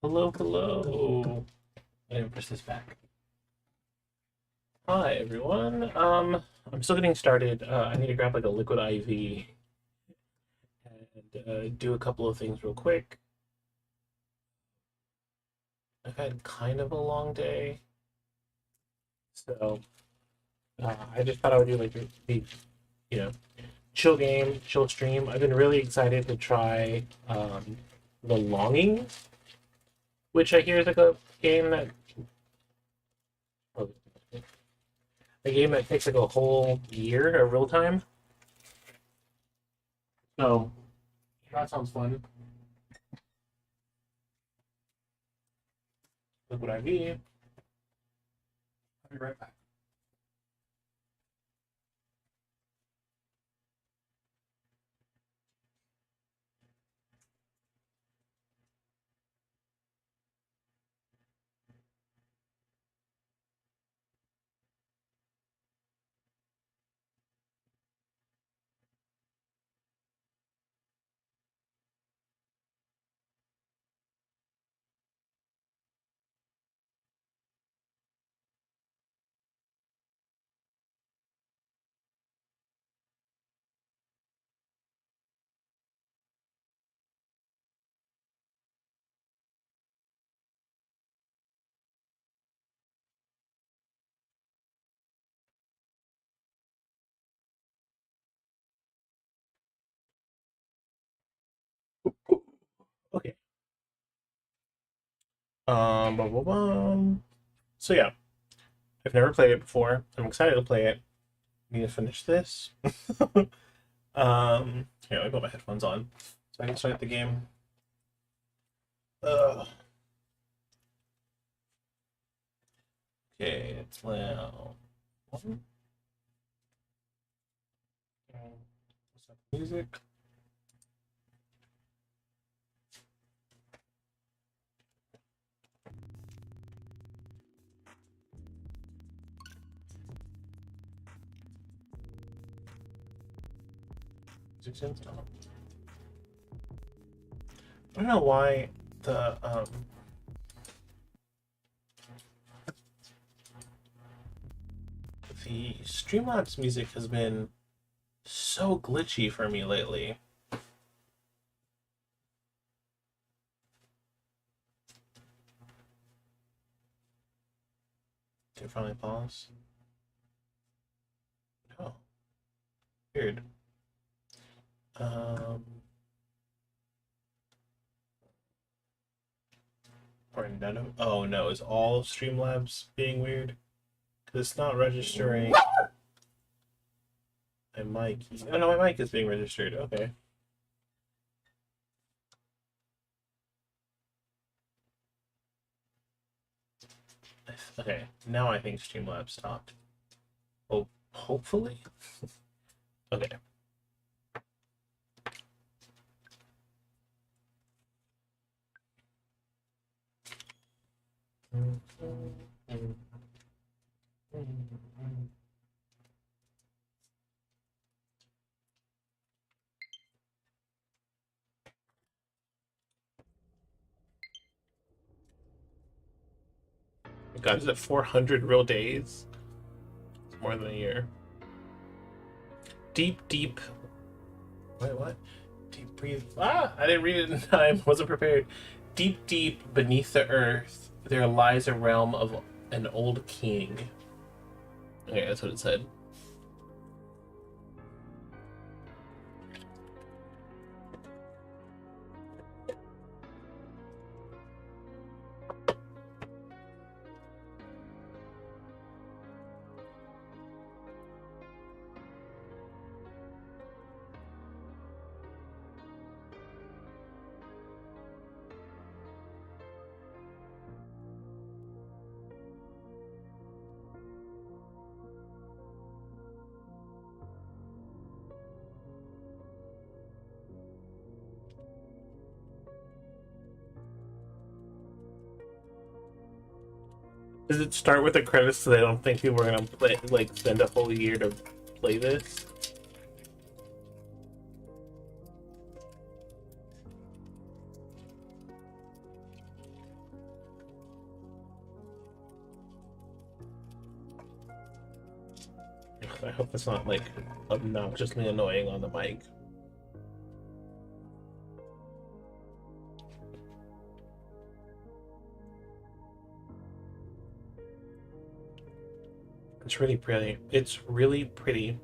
Hello, hello. I didn't push this back. Hi, everyone. I'm still getting started. I need to grab like a liquid IV and do a couple of things real quick. I've had kind of a long day, so I just thought I would do like the you know chill game, chill stream. I've been really excited to try the Longing, which I hear is like oh, a game that takes like a whole year of real time. So that sounds fun. Liquid IV. I'll be right back. Okay. Bum, bum, bum. So yeah, I've never played it before. I'm excited to play it. Need to finish this. Here, I put my headphones on so I can start the game. Ugh. Okay, it's now. What's up, music? Musicians? I don't know why the Streamlabs music has been so glitchy for me lately. Can you finally pause? Oh, weird. Um, or none of. Oh no, is all of Streamlabs being weird? Because it's not registering my mic. Oh no, my mic is being registered. Okay. Okay, now I think Streamlabs stopped. Oh, hopefully. Okay. God, is it 400 real days? It's more than a year. Deep, deep. Wait, what? Deep breathe. Ah, I didn't read it in time. Wasn't prepared. Deep, deep beneath the earth, there lies a realm of an old king. Okay, that's what it said. Does it start with the credits so they don't think people are gonna play like spend a whole year to play this? I hope it's not like obnoxiously annoying on the mic. It's really pretty. It's really pretty.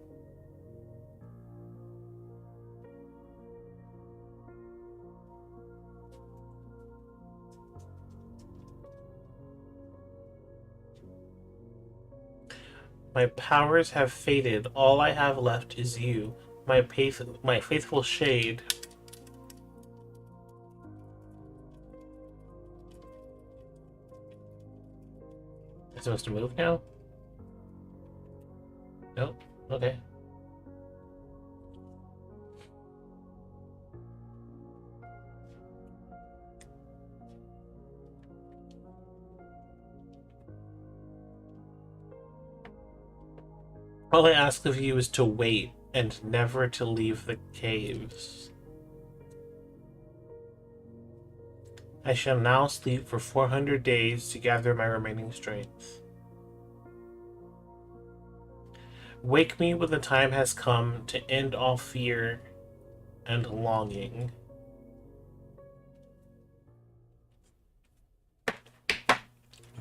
My powers have faded. All I have left is you, my faithful shade. Is it supposed to move now? Nope. Okay. All I ask of you is to wait and never to leave the caves. I shall now sleep for 400 days to gather my remaining strength. Wake me when the time has come to end all fear and longing.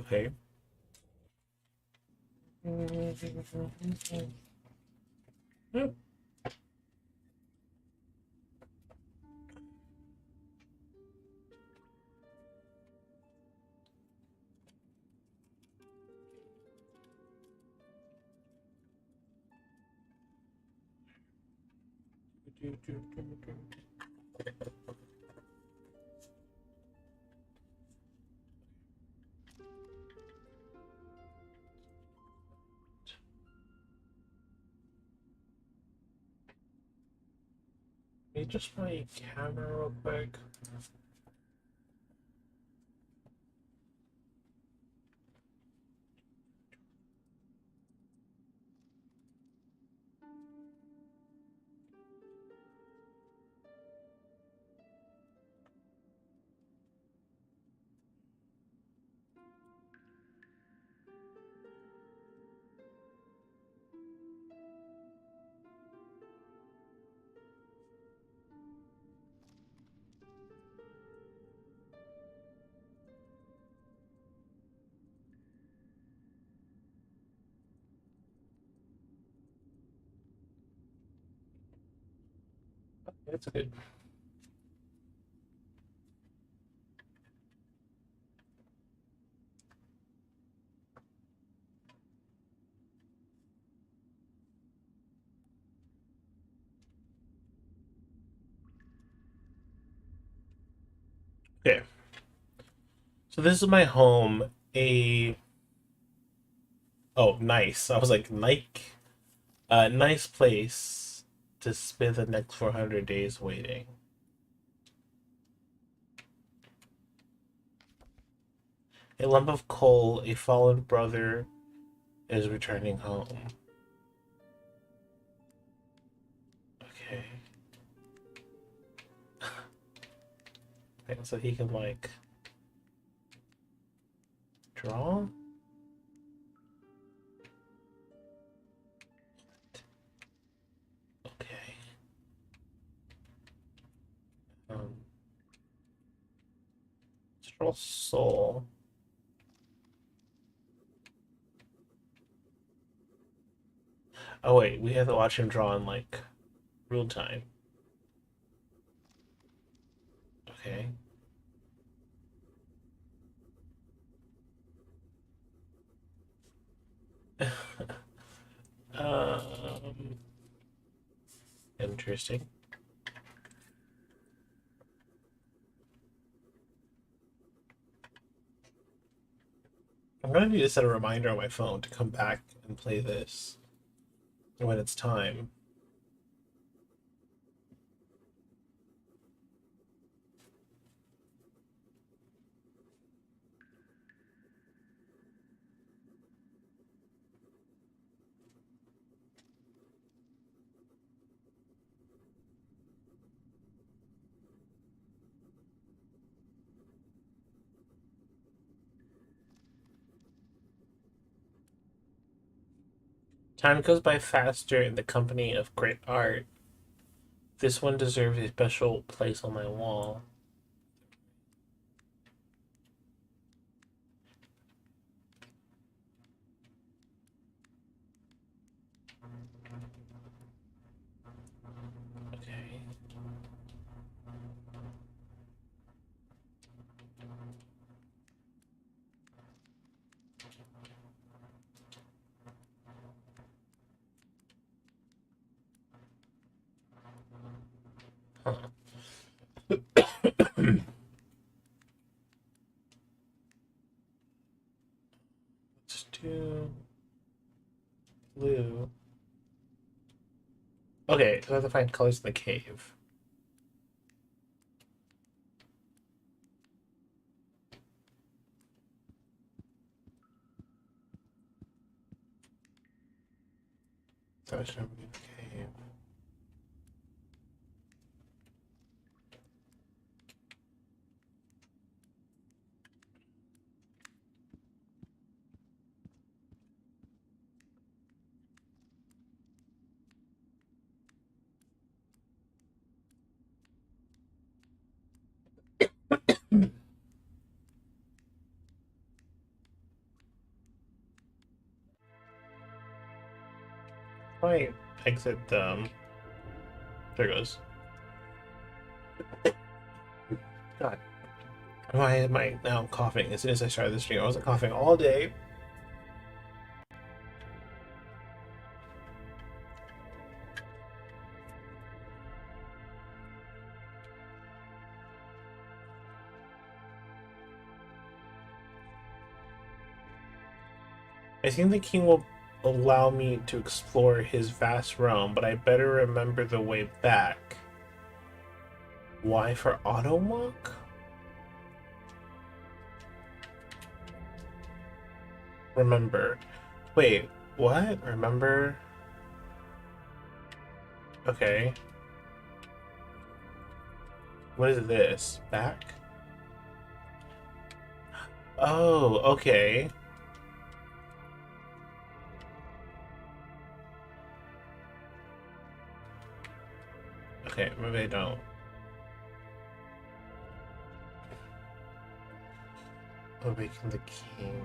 Okay. Yep. Let me just my camera real quick. That's good. Okay. So this is my home. Oh, nice. I was like, Nike. Nice place to spend the next 400 days waiting. A lump of coal, a fallen brother is returning home. Okay. Okay, so he can like draw. Okay. Um, let's draw soul. Oh wait, we have to watch him draw in like real time. Okay. um, interesting. I'm gonna need to set a reminder on my phone to come back and play this when it's time. Time goes by faster in the company of great art. This one deserves a special place on my wall. Okay. Huh. Let's do blue. Okay, so I have to find colors in the cave. So I should have in the cave. Why exit there it goes. God. Why am I now coughing as soon as I started the stream? I wasn't coughing all day. I think the king will allow me to explore his vast realm, but I better remember the way back. Why for auto walk? Remember. Wait, what? Remember? Okay. What is this? Back? Oh, okay. Okay, maybe I don't. Awaken the king.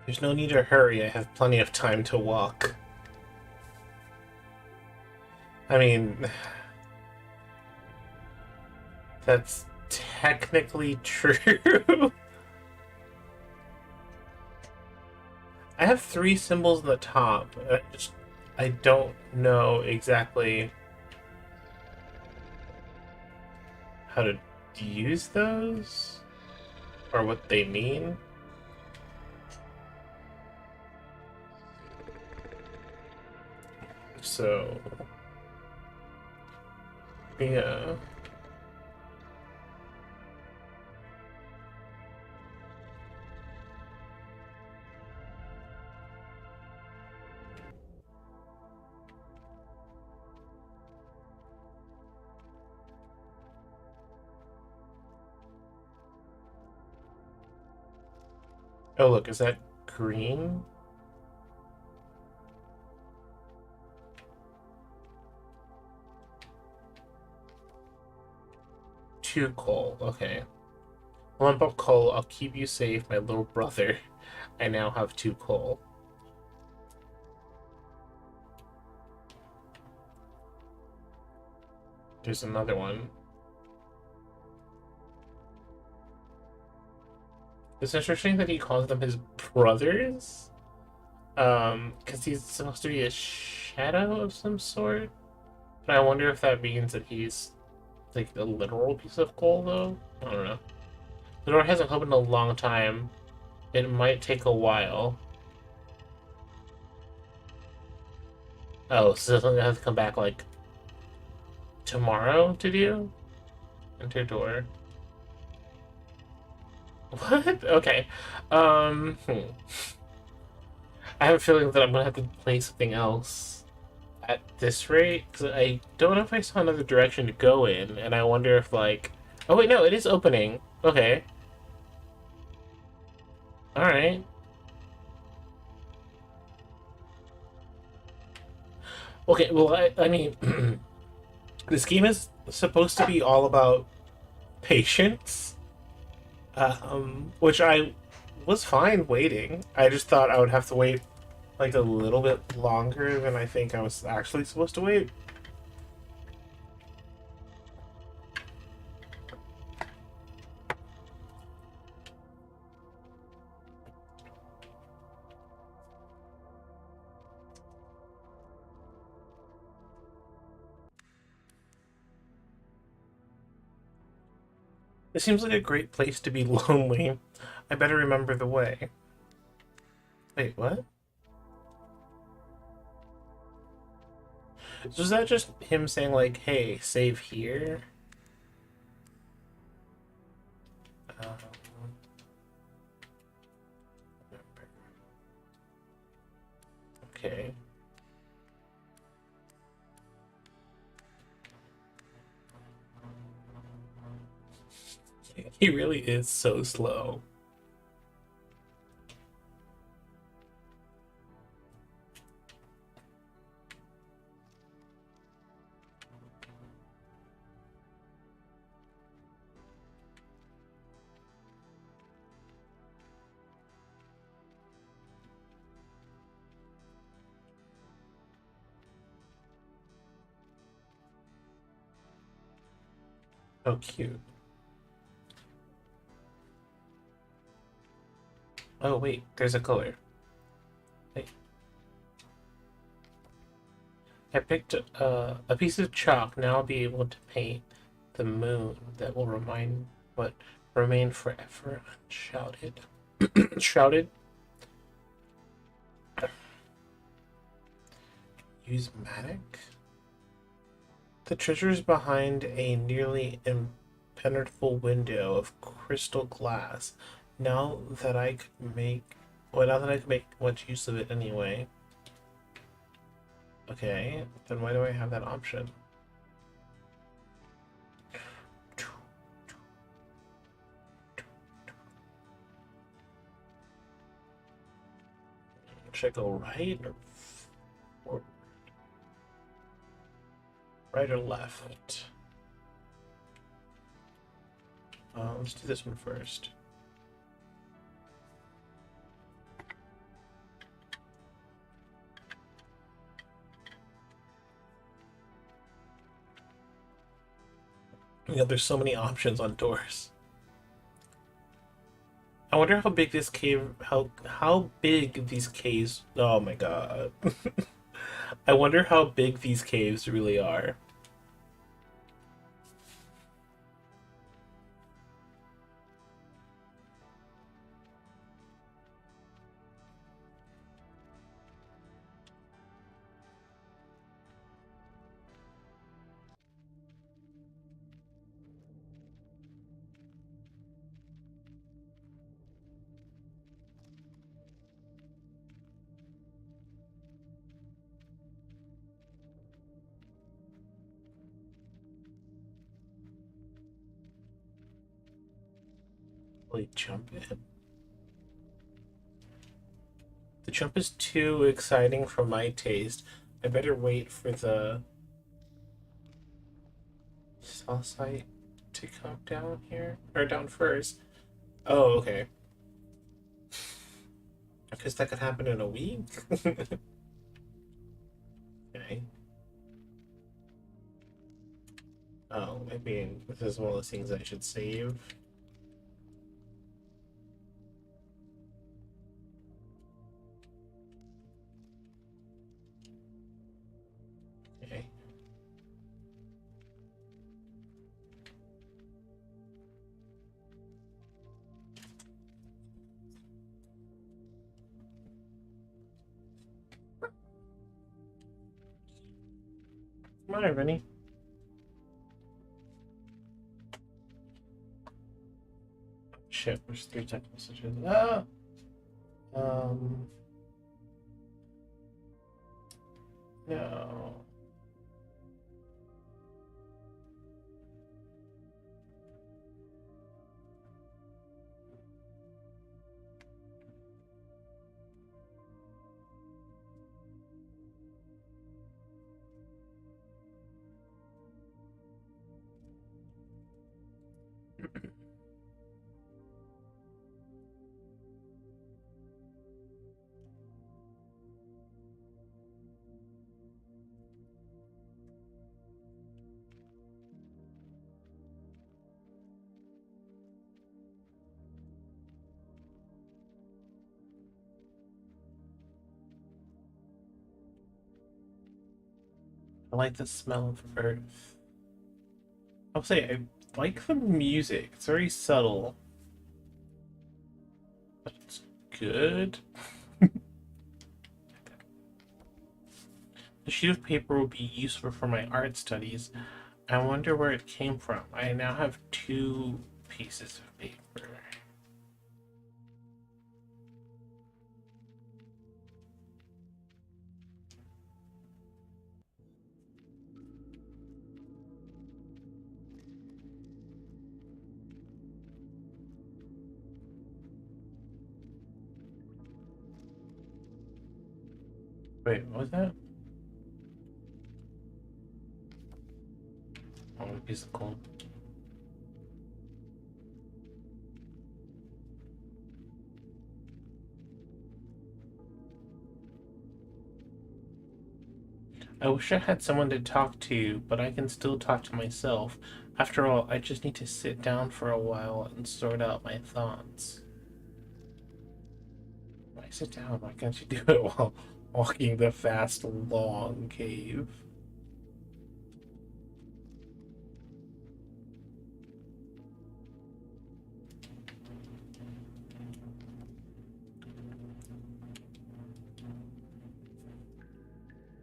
There's no need to hurry. I have plenty of time to walk. I mean, that's technically true. I have 3 symbols in the top. I don't know exactly how to use those or what they mean. So, yeah. Oh, look, is that green? Two coal, okay. Lump of coal, I'll keep you safe, my little brother. I now have 2 coal. There's another one. It's interesting that he calls them his brothers. Because he's supposed to be a shadow of some sort. But I wonder if that means that he's like a literal piece of coal, though. I don't know. The door hasn't opened in a long time. It might take a while. Oh, so something has to come back like tomorrow to do? Enter door. What? Okay. I have a feeling that I'm gonna have to play something else at this rate, 'cause I don't know if I saw another direction to go in, and I wonder if, like... Oh, wait, no, it is opening. Okay. Alright. Okay, well, I mean, this game is supposed to be all about patience, which I was fine waiting. I just thought I would have to wait, like, a little bit longer than I think I was actually supposed to wait. It seems like a great place to be lonely. I better remember the way. Wait, what? So is that just him saying, like, hey, save here? Um, okay. He really is so slow. Oh, cute. Oh, wait, there's a color. Wait. I picked a piece of chalk. Now I'll be able to paint the moon that will remain forever unshrouded. Shrouded? Use Matic? The treasure is behind a nearly impenetrable window of crystal glass. Now that I could make, well, now that I can make much use of it anyway. Okay, then why do I have that option? Should I go right or right or left? Let's do this one first. You know, there's so many options on doors. I wonder how big this cave, how big these caves. Oh my god. I wonder how big these caves really are. Really jump in. The jump is too exciting for my taste. I better wait for the cell site to come down here or down first. Oh, okay. Because that could happen in a week. Okay. Oh, maybe this is one of those things I should save. Okay. Come on, Vinny. Shit, there's 3 text messages. Ah! Um. No. I like the smell of earth. I'll say I like the music. It's very subtle, but it's good. The sheet of paper will be useful for my art studies. I wonder where it came from. I now have two pieces of paper. Wait, what was that? Oh, a piece of coal. I wish I had someone to talk to, but I can still talk to myself. After all, I just need to sit down for a while and sort out my thoughts. Why sit down? Why can't you do it while walking the fast, long cave?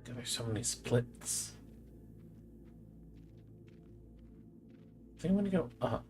God, there's so many splits. I think I'm gonna go up.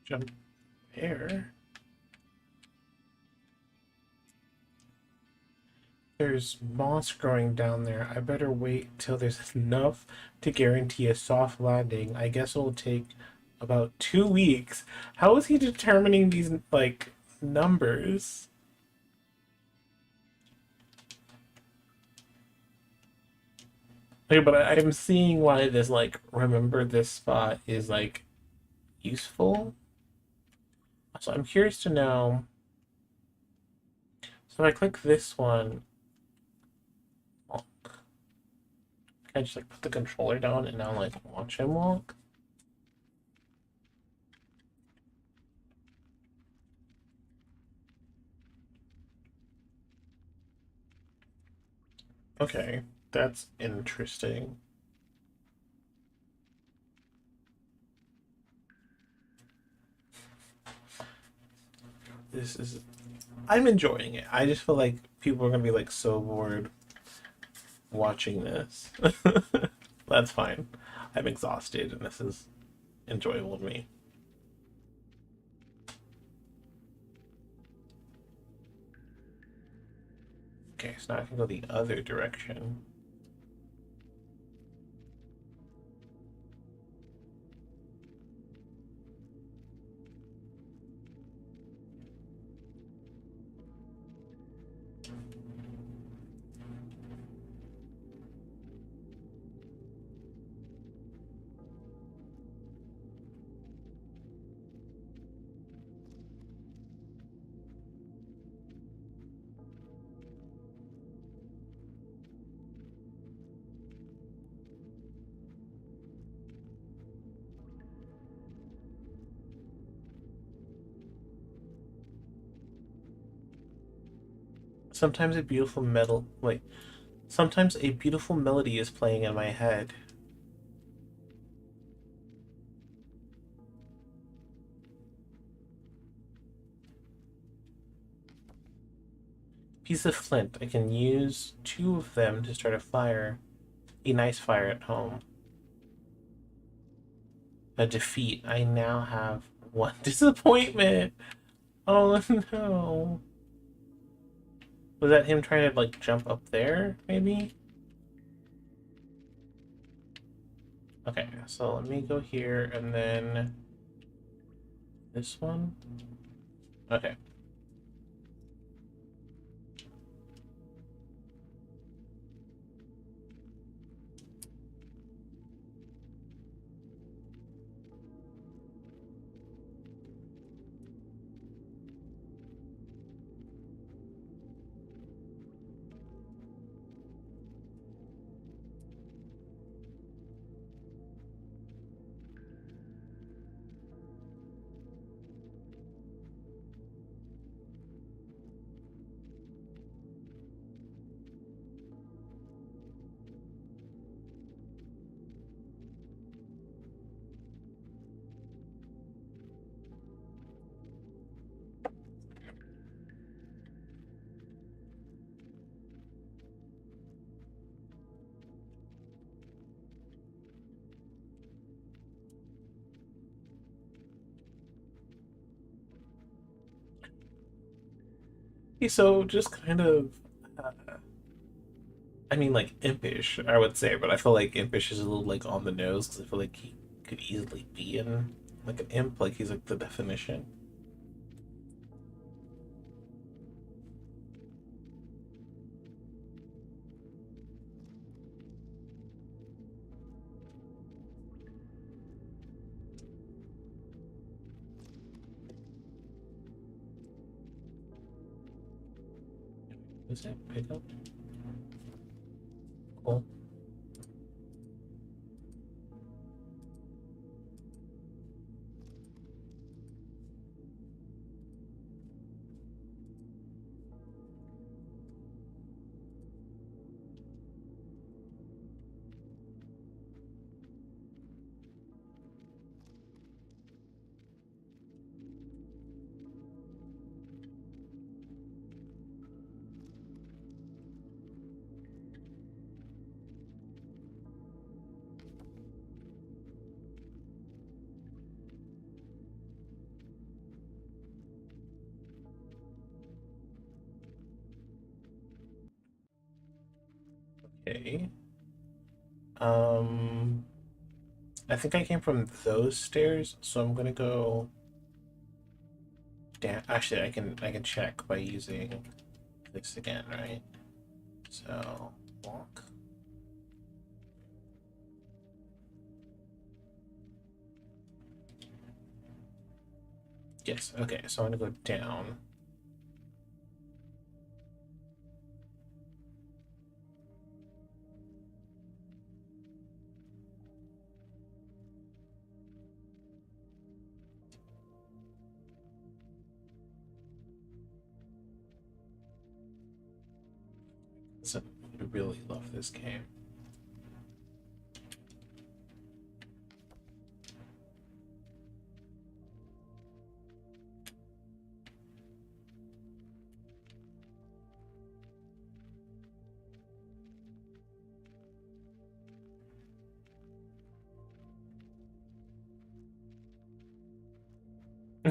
Jump there. There's moss growing down there. I better wait till there's enough to guarantee a soft landing. I guess it'll take about 2 weeks. How is he determining these, like, numbers? Okay, but I'm seeing why this, like, remember this spot is, like, useful. So I'm curious to know. So if I click this one, oh, can I just, like, put the controller down and now, like, watch him walk? Okay, that's interesting. This is I'm enjoying it. I just feel like people are gonna be like so bored watching this. That's fine. I'm exhausted and this is enjoyable to me. Okay, so now I can go the other direction. Sometimes a beautiful metal wait. Sometimes a beautiful melody is playing in my head. Piece of flint. I can use two of them to start a fire. A nice fire at home. A defeat. I now have one disappointment. Oh no. Was that him trying to like jump up there, maybe? Okay, so let me go here and then this one. Okay. So just kind of, uh, I mean, like impish, I would say, but I feel like impish is a little like on the nose because I feel like he could easily be in like an imp, like he's like the definition. Is that pick up? Cool. Okay. Um, I think I came from those stairs, so I'm gonna go down. Actually, I can check by using this again, right? So walk. Yes. Okay. So I'm gonna go down. So I really love this game.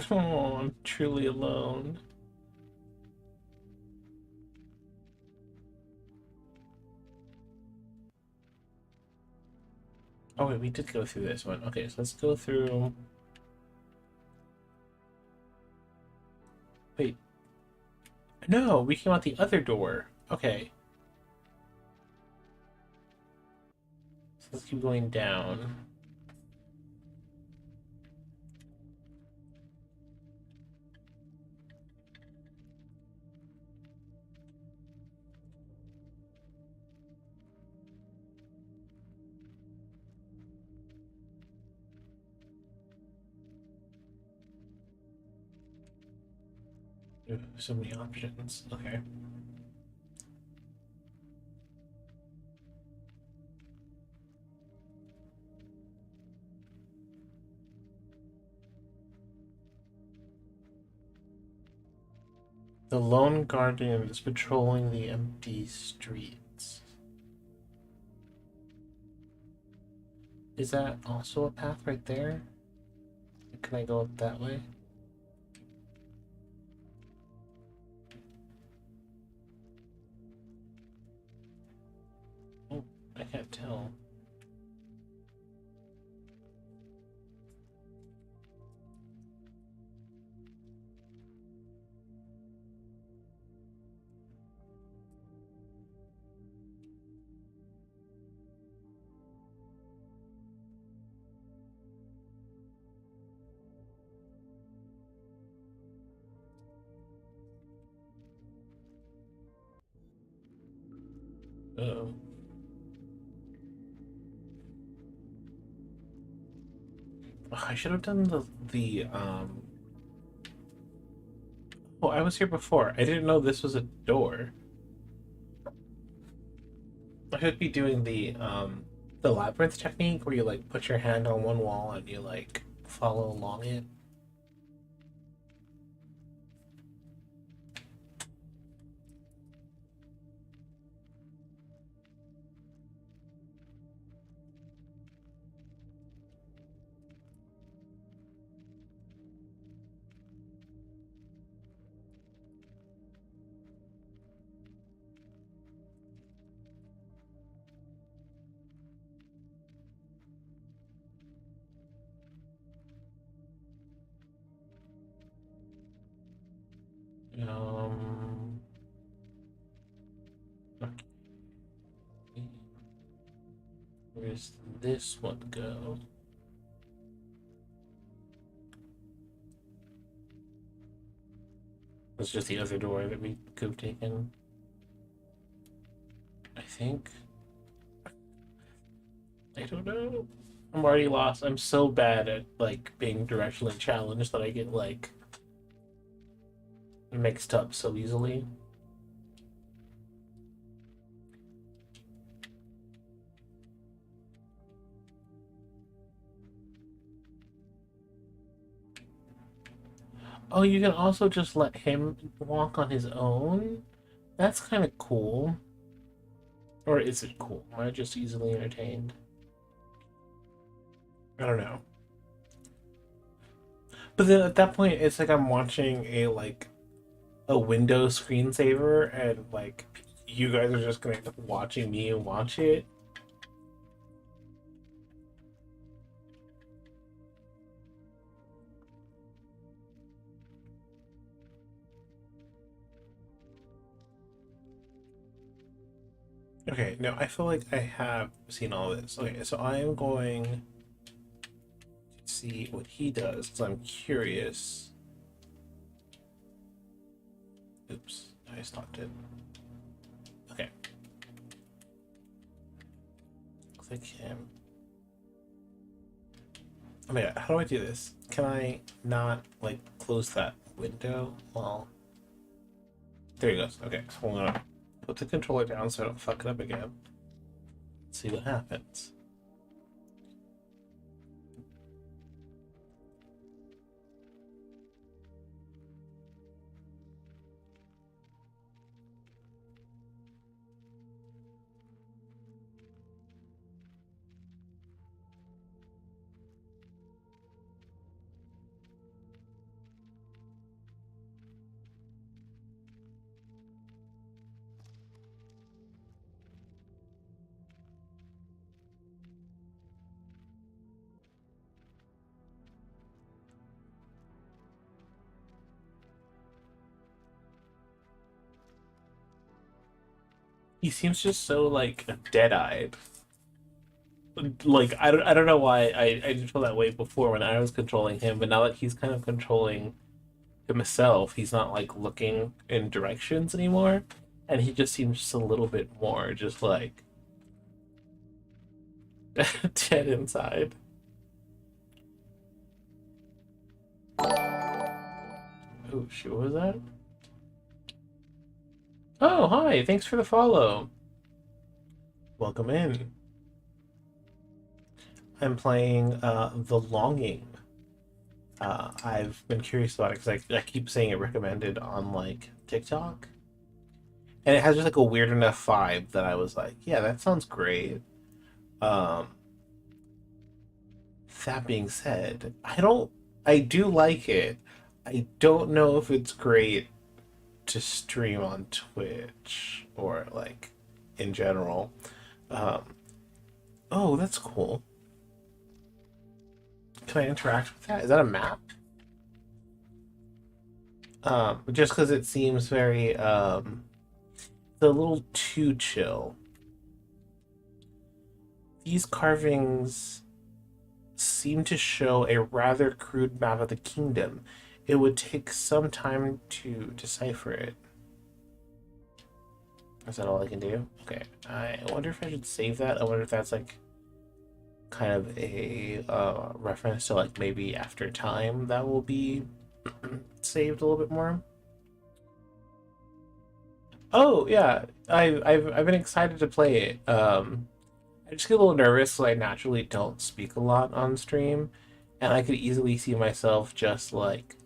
Oh, I'm truly alone. Oh wait, we did go through this one. Okay, so let's go through. Wait, no, we came out the other door. Okay, so let's keep going down. Ooh, so many options. Okay. The lone guardian is patrolling the empty streets. Is that also a path right there? Can I go up that way? Oh, I can't tell. Uh-oh. I should have done the. Oh, I was here before. I didn't know this was a door. I should be doing the labyrinth technique where you like put your hand on one wall and you like follow along it. Um, okay. Where's this one go? It's just the other door that we could have taken. I think. I don't know. I'm already lost. I'm so bad at like being directionally challenged that I get like mixed up so easily. Oh, you can also just let him walk on his own? That's kind of cool. Or is it cool? Am I just easily entertained? I don't know. But then at that point, it's like I'm watching a Windows screensaver, and like you guys are just gonna end up watching me watch it. Okay, no, I feel like I have seen all this. Okay, so I am going to see what he does because I'm curious. Oops, I stopped it. Okay. Click him. Oh my god, how do I do this? Can I not, like, close that window? Well, there he goes. Okay, so I'm gonna put the controller down so I don't fuck it up again. Let's see what happens. He seems just so, like, dead-eyed. Like, I don't know why I didn't feel that way before when I was controlling him, but now that he's kind of controlling himself, he's not, like, looking in directions anymore, and he just seems just a little bit more just, like, dead inside. Oh, shit, what was that? Oh, hi, thanks for the follow. Welcome in. I'm playing The Longing. I've been curious about it because I keep seeing it recommended on like TikTok, and it has just like a weird enough vibe that I was like, yeah, that sounds great. Um, that being said, I do like it. I don't know if it's great to stream on Twitch or like in general. Um, oh, that's cool. Can I interact with that? Is that a map? Just because it seems very it's a little too chill. These carvings seem to show a rather crude map of the kingdom. It would take some time to decipher it. Is that all I can do? Okay. I wonder if I should save that. I wonder if that's like kind of a reference to like maybe after time that will be saved a little bit more. Oh yeah, I've been excited to play it. I just get a little nervous, so I naturally don't speak a lot on stream, and I could easily see myself just like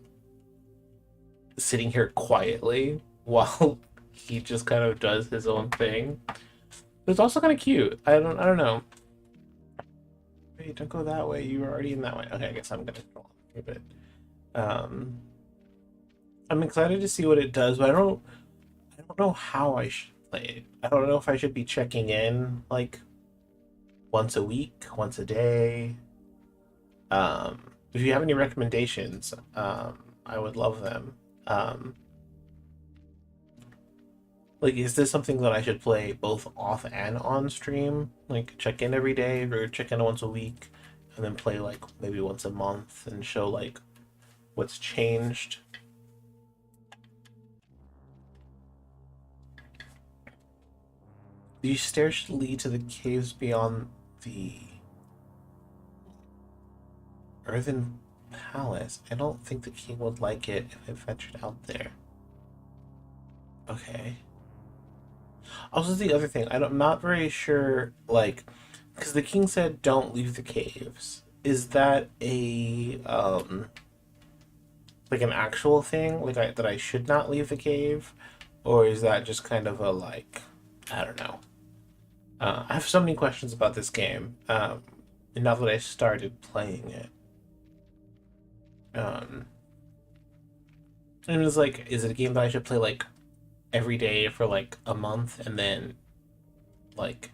sitting here quietly while he just kind of does his own thing. But it's also kind of cute. I don't know. Wait, don't go that way. You were already in that way. Okay, I guess I'm gonna go on a bit. Um, I'm excited to see what it does, but I don't know how I should play it. I don't know if I should be checking in like once a week, once a day. If you have any recommendations, I would love them. Um, like, is this something that I should play both off and on stream? Like, check in every day or check in once a week, and then play like maybe once a month and show like what's changed. These stairs should lead to the caves beyond the earthen palace. I don't think the king would like it if I ventured out there. Okay. Also, the other thing, I'm not very sure, like, because the king said don't leave the caves. Is that a like an actual thing, like that I should not leave the cave, or is that just kind of a like, I don't know. I have so many questions about this game. And now that I started playing it, um, and it's like, is it a game that I should play like every day for like a month and then like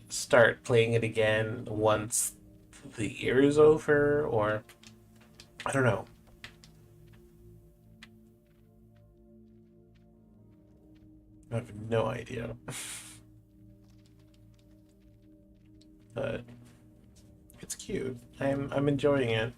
start playing it again once the year is over, or I don't know. I have no idea. But it's cute. I'm enjoying it.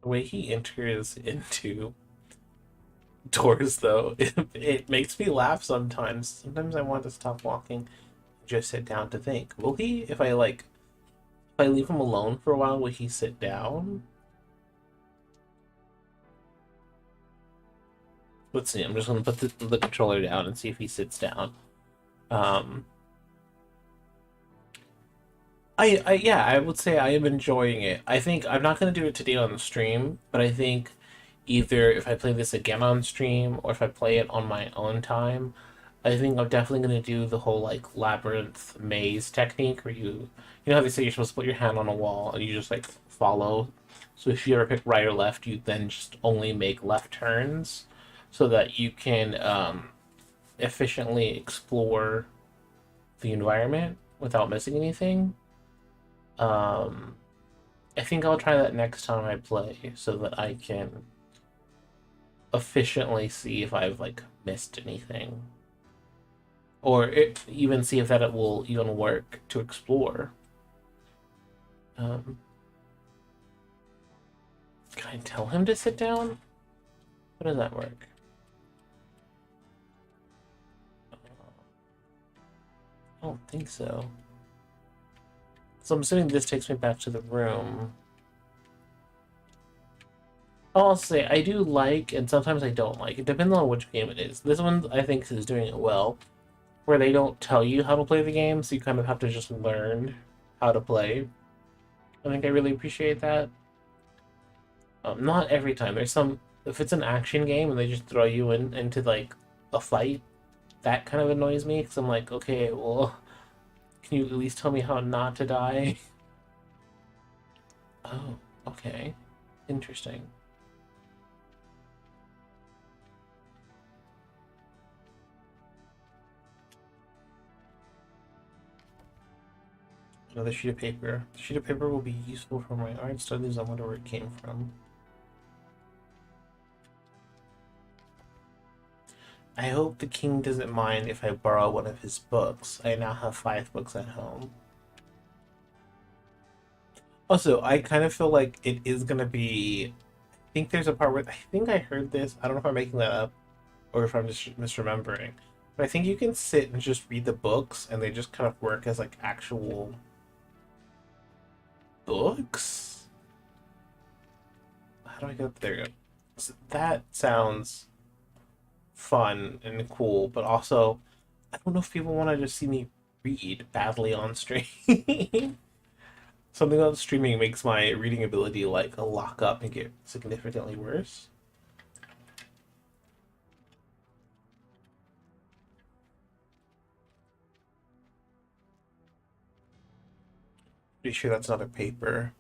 The way he enters into doors, though, it makes me laugh sometimes. Sometimes I want to stop walking and just sit down to think. Will he, if I leave him alone for a while, will he sit down? Let's see. I'm just gonna put the controller down and see if he sits down. Um, yeah, I would say I am enjoying it. I think I'm not gonna do it today on the stream, but I think either if I play this again on stream or if I play it on my own time, I think I'm definitely gonna do the whole like labyrinth maze technique where you know how they say you're supposed to put your hand on a wall and you just like follow. So if you ever pick right or left, you then just only make left turns so that you can efficiently explore the environment without missing anything. Um, I think I'll try that next time I play so that I can efficiently see if I've like missed anything, or even see if that it will even work to explore. Um, can I tell him to sit down? How does that work? don't think so. So I'm assuming this takes me back to the room. I'll say I do like, and sometimes I don't like. It depends on which game it is. This one I think is doing it well, where they don't tell you how to play the game, so you kind of have to just learn how to play. I think I really appreciate that. Not every time. There's some if it's an action game and they just throw you into like a fight, that kind of annoys me because I'm like, okay, well, can you at least tell me how not to die? Oh, okay, interesting. Another sheet of paper. The sheet of paper will be useful for my art studies. I wonder where it came from. I hope the king doesn't mind if I borrow one of his books. I now have 5 books at home. Also, I kind of feel like it is gonna be. I think there's a part where I think I heard this. I don't know if I'm making that up or if I'm just misremembering. But I think you can sit and just read the books, and they just kind of work as like actual books. How do I get there? You go. So that sounds fun and cool, but also I don't know if people want to just see me read badly on stream. Something about streaming makes my reading ability like lock up and get significantly worse. Pretty sure that's not a paper.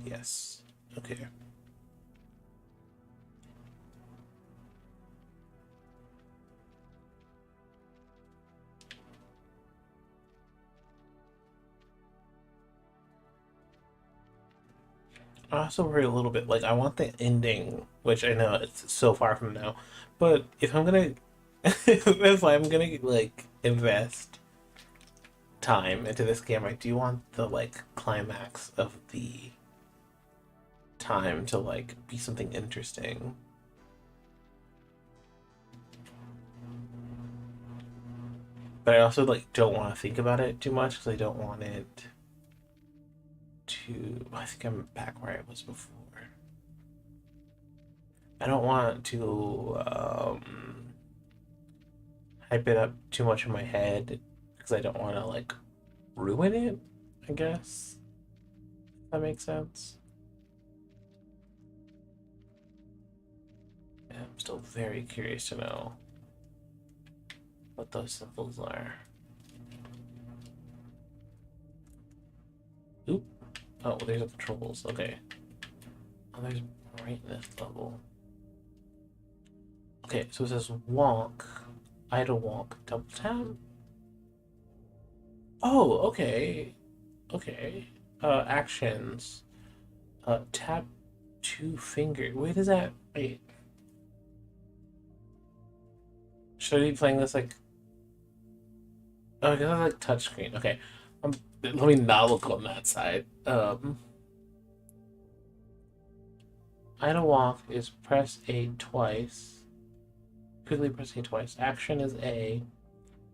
Yes. Okay. I also worry a little bit. Like, I want the ending, which I know it's so far from now. But if I'm gonna, if I'm gonna like invest time into this game, I do want the like climax of the time to like be something interesting. But I also like don't want to think about it too much because I don't want it to. I think I'm back where I was before. I don't want to hype it up too much in my head because I don't want to like ruin it. I guess if that makes sense. Yeah, I'm still very curious to know what those symbols are. Oop. Oh, well, there's the controls. Okay. Oh, there's brightness level. Okay, so it says walk, idle walk, double tap. Oh, okay. Okay. Actions. Tap 2 finger. Wait, is that? Wait. Should I be playing this like? Oh, because I like touchscreen. Okay. Let me not look on that side. Idle walk is press A twice. Quickly press A twice. Action is A.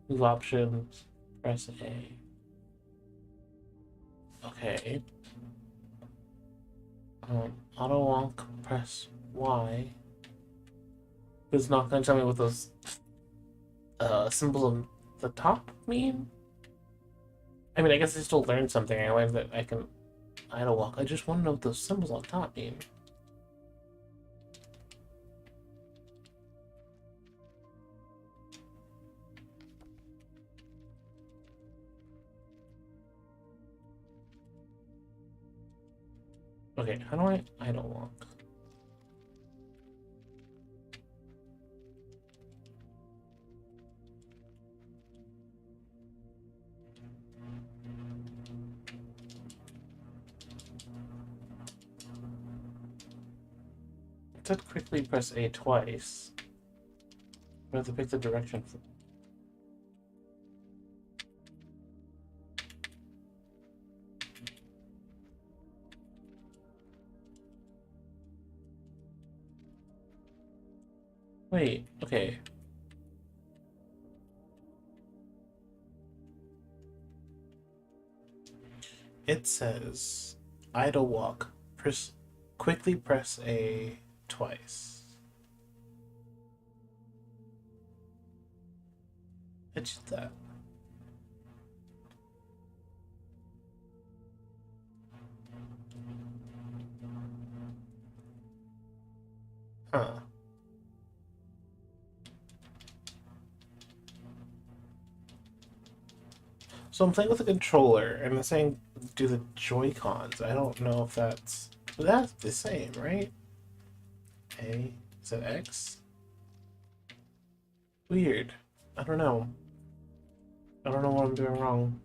Move options. Press A. Okay. Auto walk. Press Y. It's not gonna tell me what those symbols on the top mean. I mean, I guess I still learned something. I learned that I can idle walk. I just want to know what those symbols on top mean. Okay, how do I idle walk? It said quickly press A twice. I have to pick the direction for. Wait, okay. It says idle walk. Quickly press A twice. It's that. Huh. So I'm playing with a controller and it's saying do the Joy-Cons. I don't know if that's the same, right? A, is that X? Weird. I don't know. I don't know what I'm doing wrong.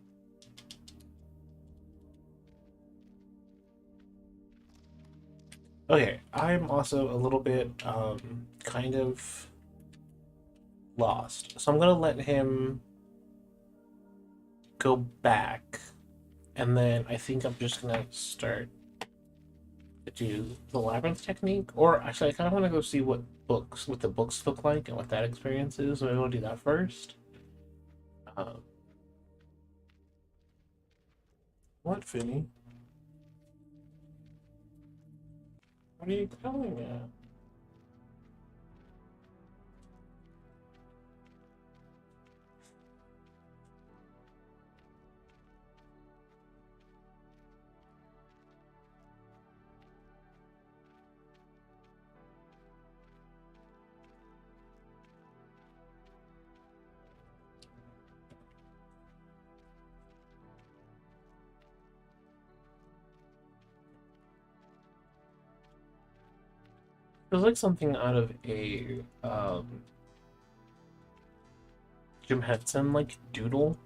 Okay, I'm also a little bit kind of lost. So I'm gonna let him go back, and then I think I'm just gonna start to do the labyrinth technique. Or actually, I kind of want to go see what the books look like and what that experience is. So I want to do that first. Um, what, Finny? What are you calling at? Feels like something out of a Jim Henson like doodle.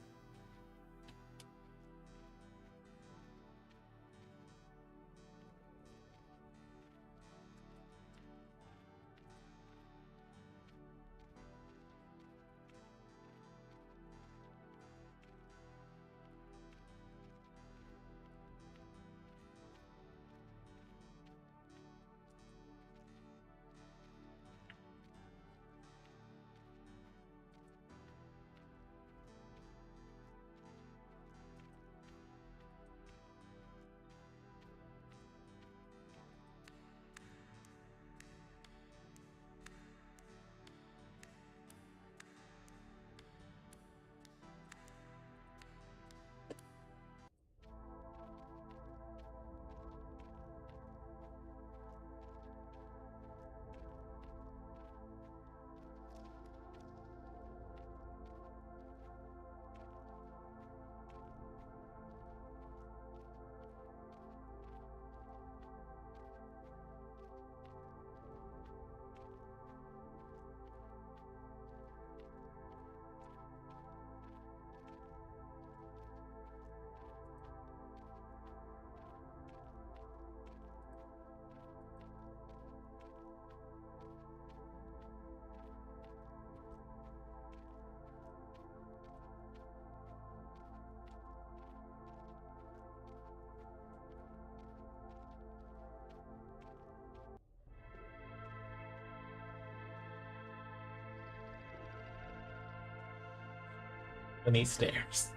And he stares.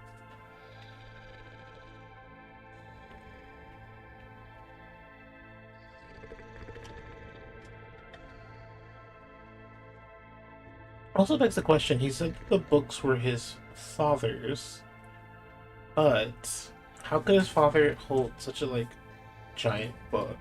Also begs the question, he said the books were his father's, but how could his father hold such a like giant book?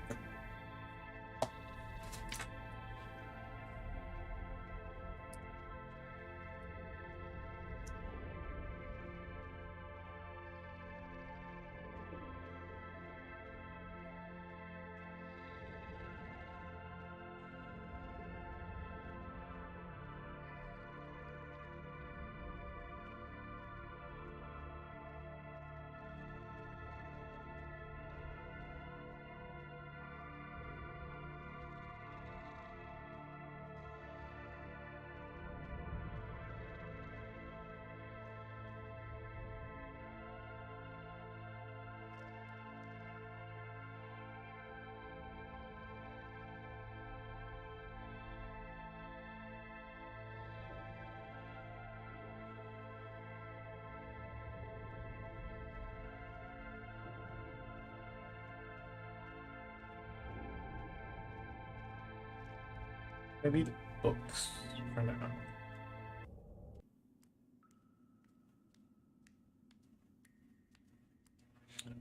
Maybe books for now.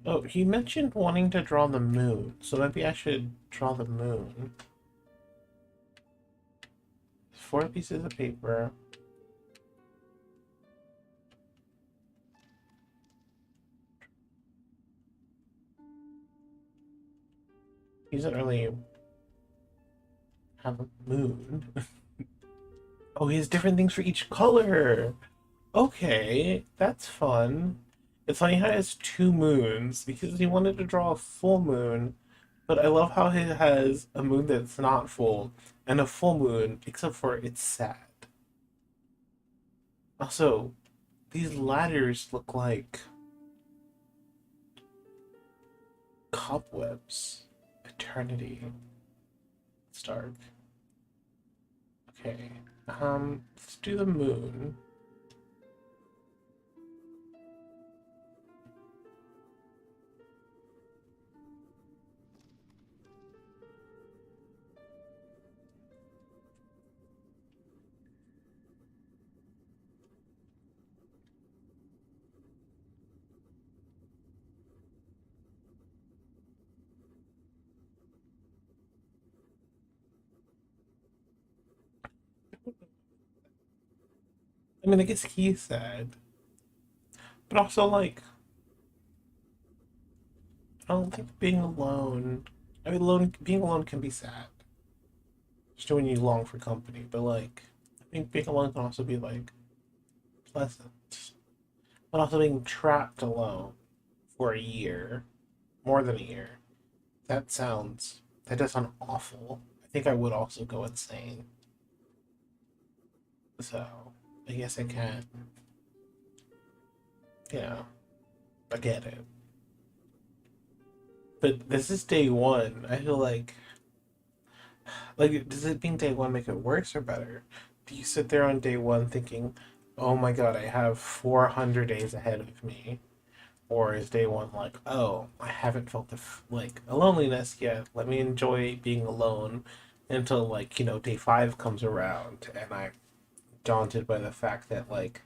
Oh, he mentioned wanting to draw the moon, so maybe I should draw the moon. 4 pieces of paper. He doesn't really have a moon. Oh, he has different things for each color. Okay, that's fun. It's funny how he has 2 moons because he wanted to draw a full moon, but I love how he has a moon that's not full and a full moon, except for it's sad. Also, these ladders look like cobwebs. Eternity. It's dark. Okay. Let's do the moon. I mean, I guess he's sad, but also like I don't think being alone. I mean, being alone can be sad, just when you long for company. But like, I think being alone can also be like pleasant. But also being trapped alone for a year, more than a year. That does sound awful. I think I would also go insane. So I guess I can't. Yeah, I get it. But this is day one. I feel like, does it being day one make it worse or better? Do you sit there on day one thinking, oh my god, I have 400 days ahead of me? Or is day one like, oh, I haven't felt like a loneliness yet. Let me enjoy being alone until like, day five comes around and I'm daunted by the fact that like,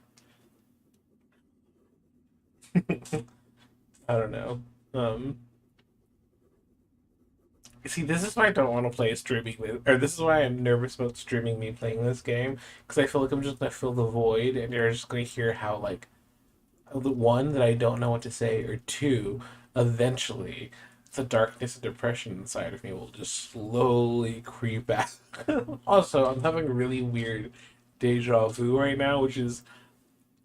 I don't know. Um, See, this is why I don't want to play streaming with, or this is why I'm nervous about streaming me playing this game, because I feel like I'm just gonna fill the void, and you're just gonna hear how like the one that I don't know what to say, or two, eventually, the darkness and depression inside of me will just slowly creep back. Also, I'm having a really weird deja vu right now, which is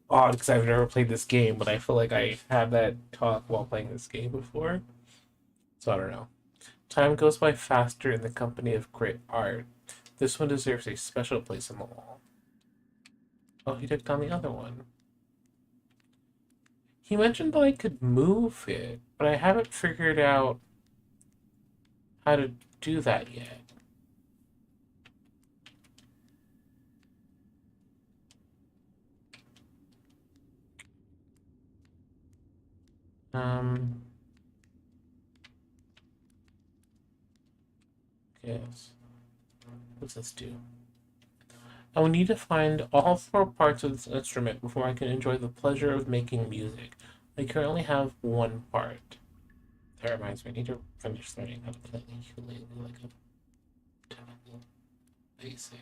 odd because I've never played this game, but I feel like I had that talk while playing this game before, so I don't know. Time goes by faster in the company of great art. This one deserves a special place on the wall. Oh, he took down the other one. He mentioned that I could move it, but I haven't figured out how to do that yet. Um, yes. What's this do? I will need to find all 4 parts of this instrument before I can enjoy the pleasure of making music. I currently have 1 part. That reminds me, I need to finish learning how to play the ukulele like a typical basic.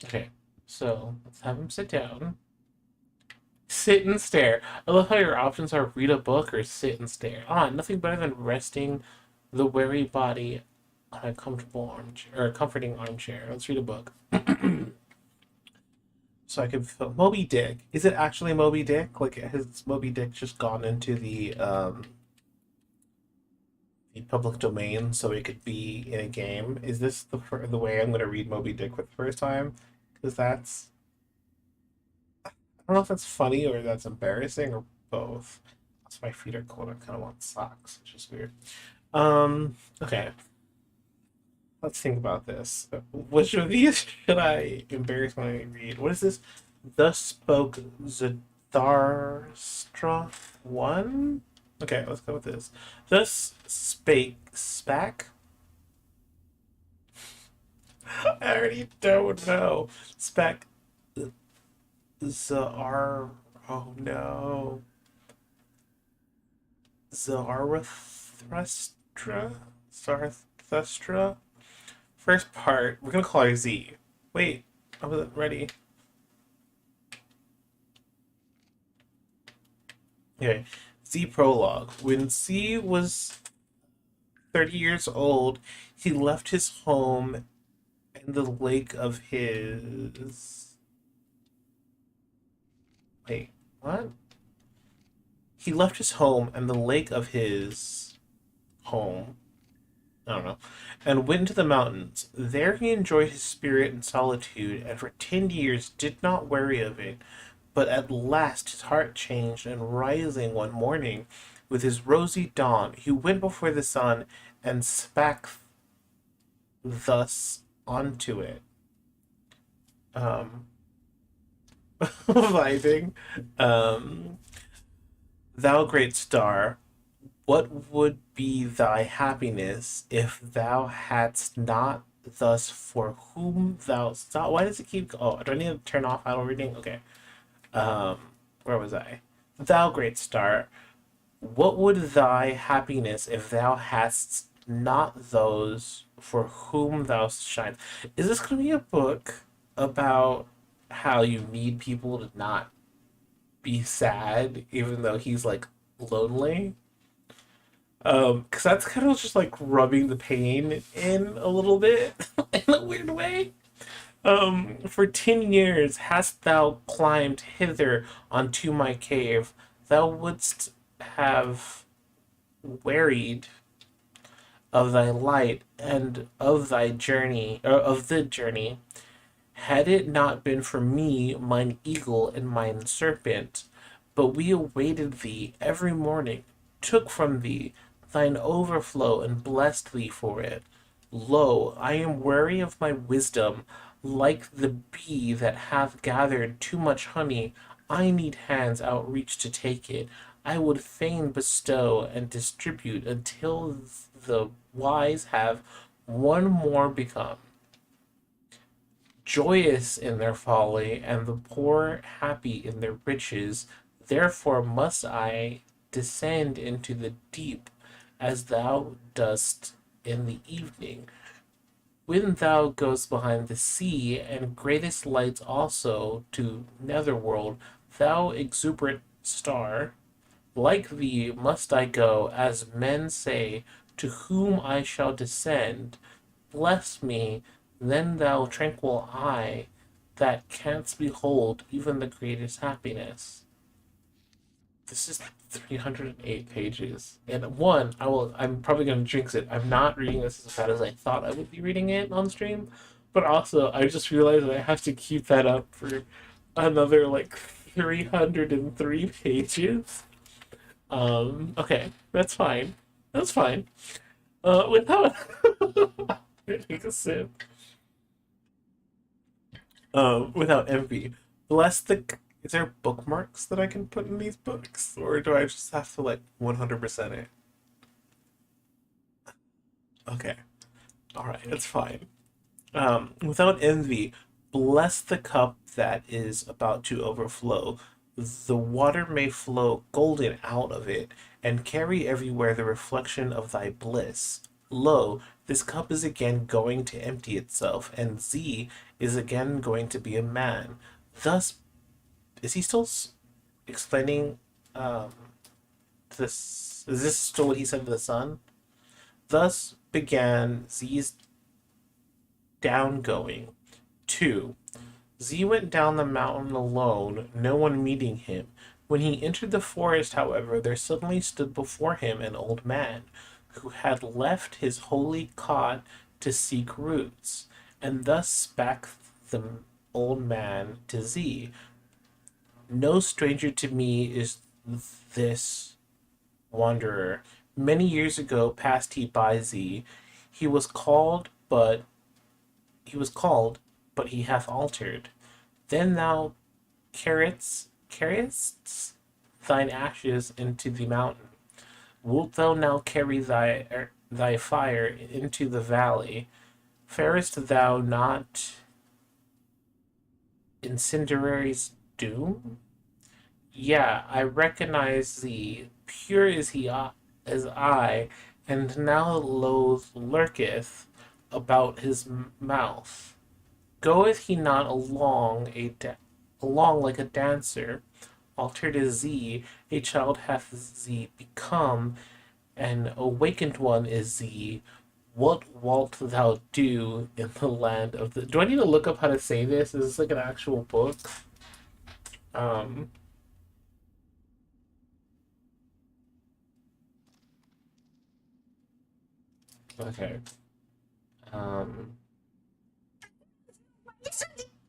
Okay, so let's have him sit down. Sit and stare. I love how your options are read a book or sit and stare. Ah, nothing better than resting the weary body on a comfortable armchair or a comforting armchair. Let's read a book. So I can feel Moby Dick. Is it actually Moby Dick? Like has Moby Dick just gone into the public domain so it could be in a game? Is this the way I'm going to read Moby Dick for the first time? Because I don't know if that's funny or that's embarrassing or both. So my feet are cold. I kind of want socks, which is weird. Okay. Let's think about this. Which of these should I embarrass when I read? What is this? Thus spoke Zarathustra 1? Okay, let's go with this. Thus spake, spak? I already don't know. Spec Zar. Oh no. Zarathustra? Zarathustra? First part, we're gonna call her Z. Wait, I wasn't ready. Okay, Z prologue. When Z was 30 years old, he left his home and the lake of his. Wait, what? He left his home and the lake of his home. I don't know. And went into the mountains. There he enjoyed his spirit and solitude, and for 10 years did not weary of it. But at last his heart changed, and rising one morning with his rosy dawn, he went before the sun and spake thus unto it. Um, vibing. Um, Thou great star, what would be thy happiness if thou hadst not thus for whom thou sought? Why does it keep? Oh, do I need to turn off auto reading? Okay. Um, where was I? Thou great star, what would thy happiness if thou hadst not those for whom thou shines? Is this going to be a book about how you need people to not be sad, even though he's like lonely? Because that's kind of just like rubbing the pain in a little bit in a weird way. For 10 years hast thou climbed hither unto my cave. Thou wouldst have wearied of thy light and of thy journey, or of the journey, had it not been for me, mine eagle and mine serpent. But we awaited thee every morning, took from thee thine overflow, and blessed thee for it. Lo, I am weary of my wisdom, like the bee that hath gathered too much honey. I need hands outreached to take it. I would fain bestow and distribute until the wise have one more become joyous in their folly, and the poor happy in their riches. Therefore must I descend into the deep as thou dost in the evening. When thou goest behind the sea, and greatest lights also to netherworld, thou exuberant star, like thee must I go, as men say, to whom I shall descend. Bless me, then thou tranquil eye, that canst behold even the greatest happiness. This is 308 pages. And one, I'm probably gonna jinx it. I'm not reading this as fast as I thought I would be reading it on stream. But also I just realized that I have to keep that up for another like 303 pages. Okay, that's fine. That's fine. Without take a sip. Without envy. Bless the. Is there bookmarks that I can put in these books, or do I just have to like 100% it? Okay, all right, it's fine. Without envy, bless the cup that is about to overflow. The water may flow golden out of it, and carry everywhere the reflection of thy bliss. Lo, this cup is again going to empty itself, and Z is again going to be a man. Thus, is he still explaining um, this? Is this still what he said to the sun? Thus began Z's downgoing. 2. Z went down the mountain alone, no one meeting him. When he entered the forest, however, there suddenly stood before him an old man, who had left his holy cot to seek roots. And thus spake the old man to Z, no stranger to me is this wanderer. Many years ago passed he by Z. He was called, but he was called, but he hath altered. Then thou carriest thine ashes into the mountain. Wilt thou now carry thy fire into the valley? Fairest thou not Incendiary's doom? Yeah, I recognize thee, pure is he as I, and now loath lurketh about his mouth. Goeth he not along like a dancer? Altered is thee, a child hath thee become, an awakened one is thee. What wilt thou do in the land of the? Do I need to look up how to say this? Is this like an actual book? Um. Okay. Um.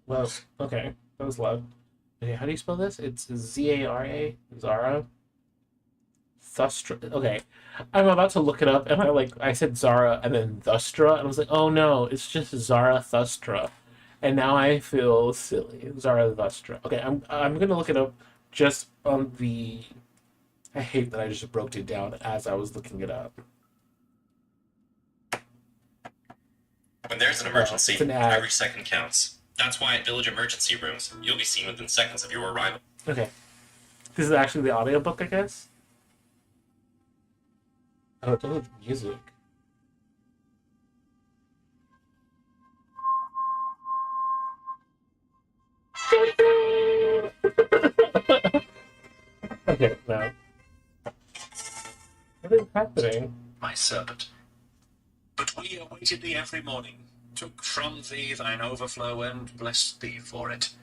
Well. Okay. That was loud. Okay. How do you spell this? It's Zara. Zara. Thustra. Okay. I'm about to look it up, and I said Zara and then Thustra, and I was like, oh no, it's just Zara Thustra, and now I feel silly. Zara Thustra. Okay, I'm gonna look it up just on the. I hate that I just broke it down as I was looking it up. When there's an Well, emergency, it's an ad. every second counts. That's why at village emergency rooms, you'll be seen within seconds of your arrival. Okay, this is actually the audiobook, I guess. Oh, it's with music. Okay, now what is happening? My servant. But we awaited thee every morning, took from thee thine overflow, and blessed thee for it.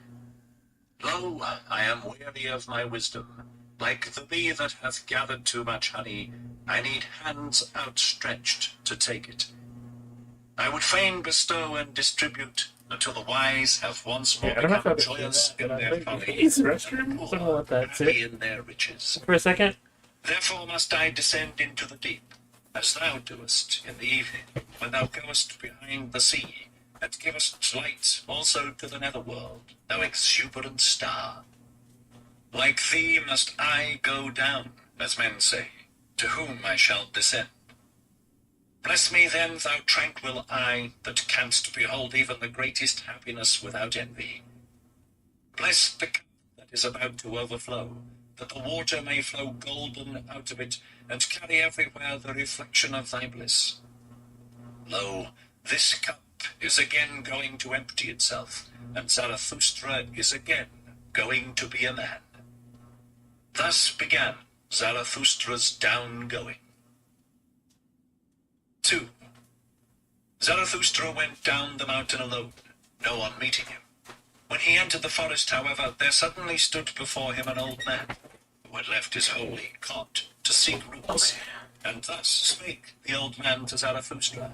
Lo, I am weary of my wisdom. Like the bee that hath gathered too much honey, I need hands outstretched to take it. I would fain bestow and distribute until the wise have once more I don't know if I become joyous in their folly, He's restroom. I don't know what that's happy in their riches. For a second. Therefore must I descend into the deep, as thou doest in the evening, when thou goest behind the sea, and givest light also to the netherworld, thou exuberant star. Like thee must I go down, as men say, to whom I shall descend. Bless me then, thou tranquil eye, that canst behold even the greatest happiness without envy. Bless the cup that is about to overflow, that the water may flow golden out of it, and carry everywhere the reflection of thy bliss. Lo, this cup is again going to empty itself, and Zarathustra is again going to be a man. Thus began Zarathustra's down-going. 2. Zarathustra went down the mountain alone, no one meeting him. When he entered the forest, however, there suddenly stood before him an old man, who had left his holy cot to seek roots. And thus spake the old man to Zarathustra.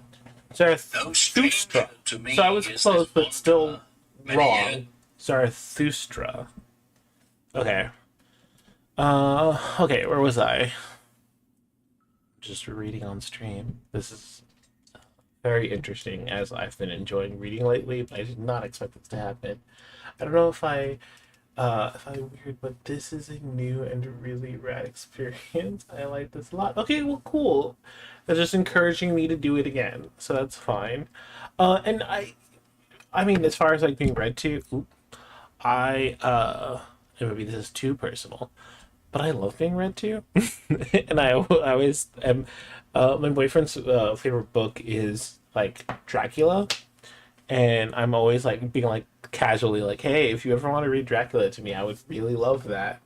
Zarathustra. To me So I was close, but still wrong. Zarathustra. Okay. Okay, where was I? Just reading on stream. This is very interesting, as I've been enjoying reading lately, but I did not expect this to happen. I don't know if I'm weird, but this is a new and really rad experience. I like this a lot. Okay, well, cool. They're just encouraging me to do it again, so that's fine. And I mean, as far as like being read to, I and maybe this is too personal, but I love being read to, and I always am. My boyfriend's favorite book is like Dracula, and I'm always like being like casually like, "Hey, if you ever want to read Dracula to me, I would really love that."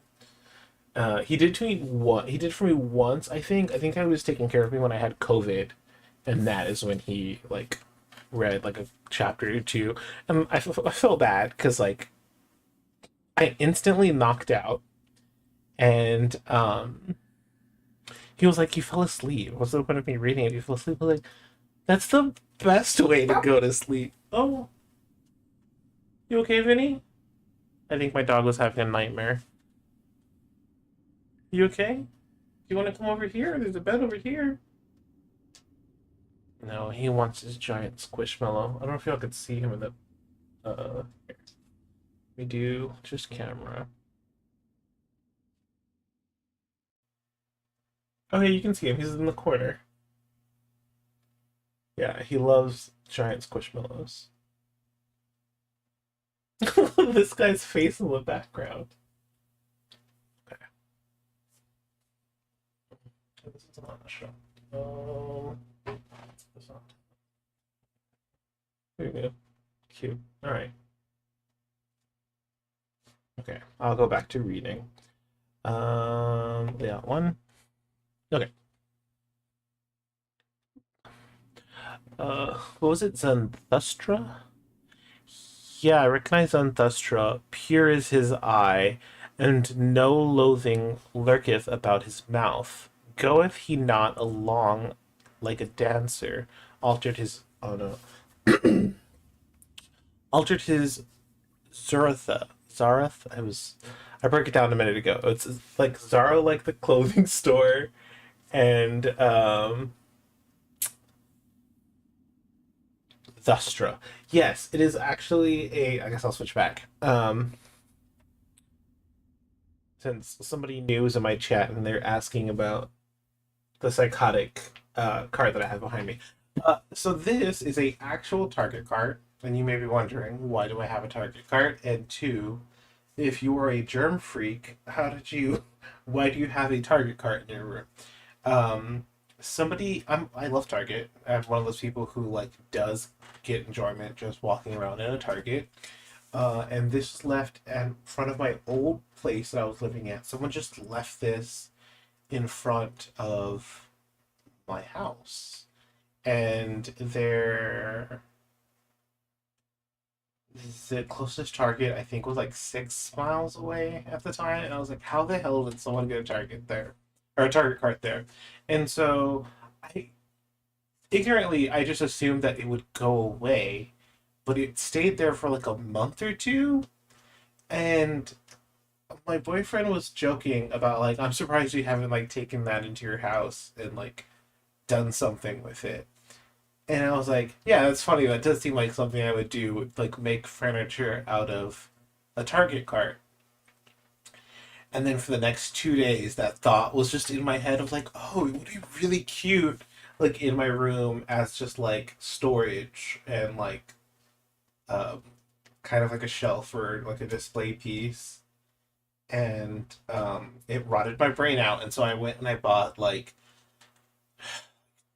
He did to me one. He did for me once. I think. I think I was taking care of me when I had COVID, and that is when he like read like a chapter or two, and I felt bad because like I instantly knocked out, and he was like, "You fell asleep. What's the point of me reading it? You fell asleep." I was like, "That's the best way to go to sleep." Oh, you okay, Vinny? I think my dog was having a nightmare. You okay? Do you want to come over here? There's a bed over here. No, he wants his giant squishmallow. I don't know if y'all could see him in the. Here. We do just camera. Oh, yeah, you can see him. He's in the corner. Yeah, he loves giant squishmallows. This guy's face in the background. Okay, this is not a show. It's not. There you go. Cute. All right. Okay, I'll go back to reading. Yeah, one. Okay. What was it? Zanthustra? Yeah, I recognize Zanthustra. Pure is his eye, and no loathing lurketh about his mouth. Goeth he not along like a dancer, altered his oh no, altered his Zarath. I broke it down a minute ago. It's like Zara, like the clothing store, and Thustra. Yes, it is actually a. I guess I'll switch back. Since somebody new is in my chat and they're asking about the psychotic card that I have behind me. So this is a actual target card, and you may be wondering why do I have a target card? And two, if you are a germ freak, how did you? Why do you have a target card in your room? Somebody, I love Target. I'm one of those people who like does get enjoyment just walking around in a Target. And this was left in front of my old place that I was living at. Someone just left this in front of my house, and the closest Target I think was like 6 miles away at the time. And I was like, how the hell did someone get a Target there or a Target cart there? And so I ignorantly I just assumed that it would go away, but it stayed there for like a month or two. And my boyfriend was joking about like, I'm surprised you haven't like taken that into your house and like done something with it. And I was like, yeah, that's funny. That does seem like something I would do, like make furniture out of a Target cart. And then for the next 2 days, that thought was just in my head of like, oh, it would be really cute, like in my room as just like storage and like um, kind of like a shelf or like a display piece. And it rotted my brain out, and so I went and I bought like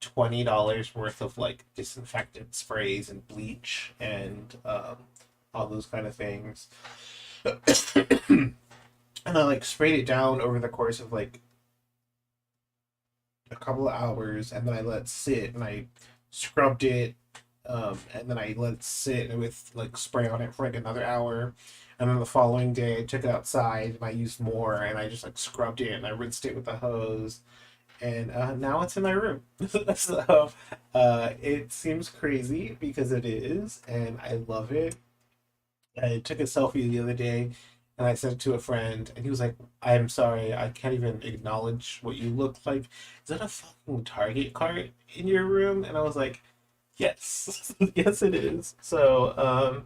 $20 worth of like disinfectant sprays and bleach and all those kind of things. And I like sprayed it down over the course of like a couple of hours, and then I let it sit and I scrubbed it, and then I let it sit with like spray on it for like another hour. And then the following day, I took it outside and I used more, and I just like scrubbed it and I rinsed it with the hose, and now it's in my room. So it seems crazy because it is, and I love it. I took a selfie the other day and I sent it to a friend, and he was like, I'm sorry, I can't even acknowledge what you look like. Is that a fucking Target cart in your room? And I was like, yes, yes, it is. So,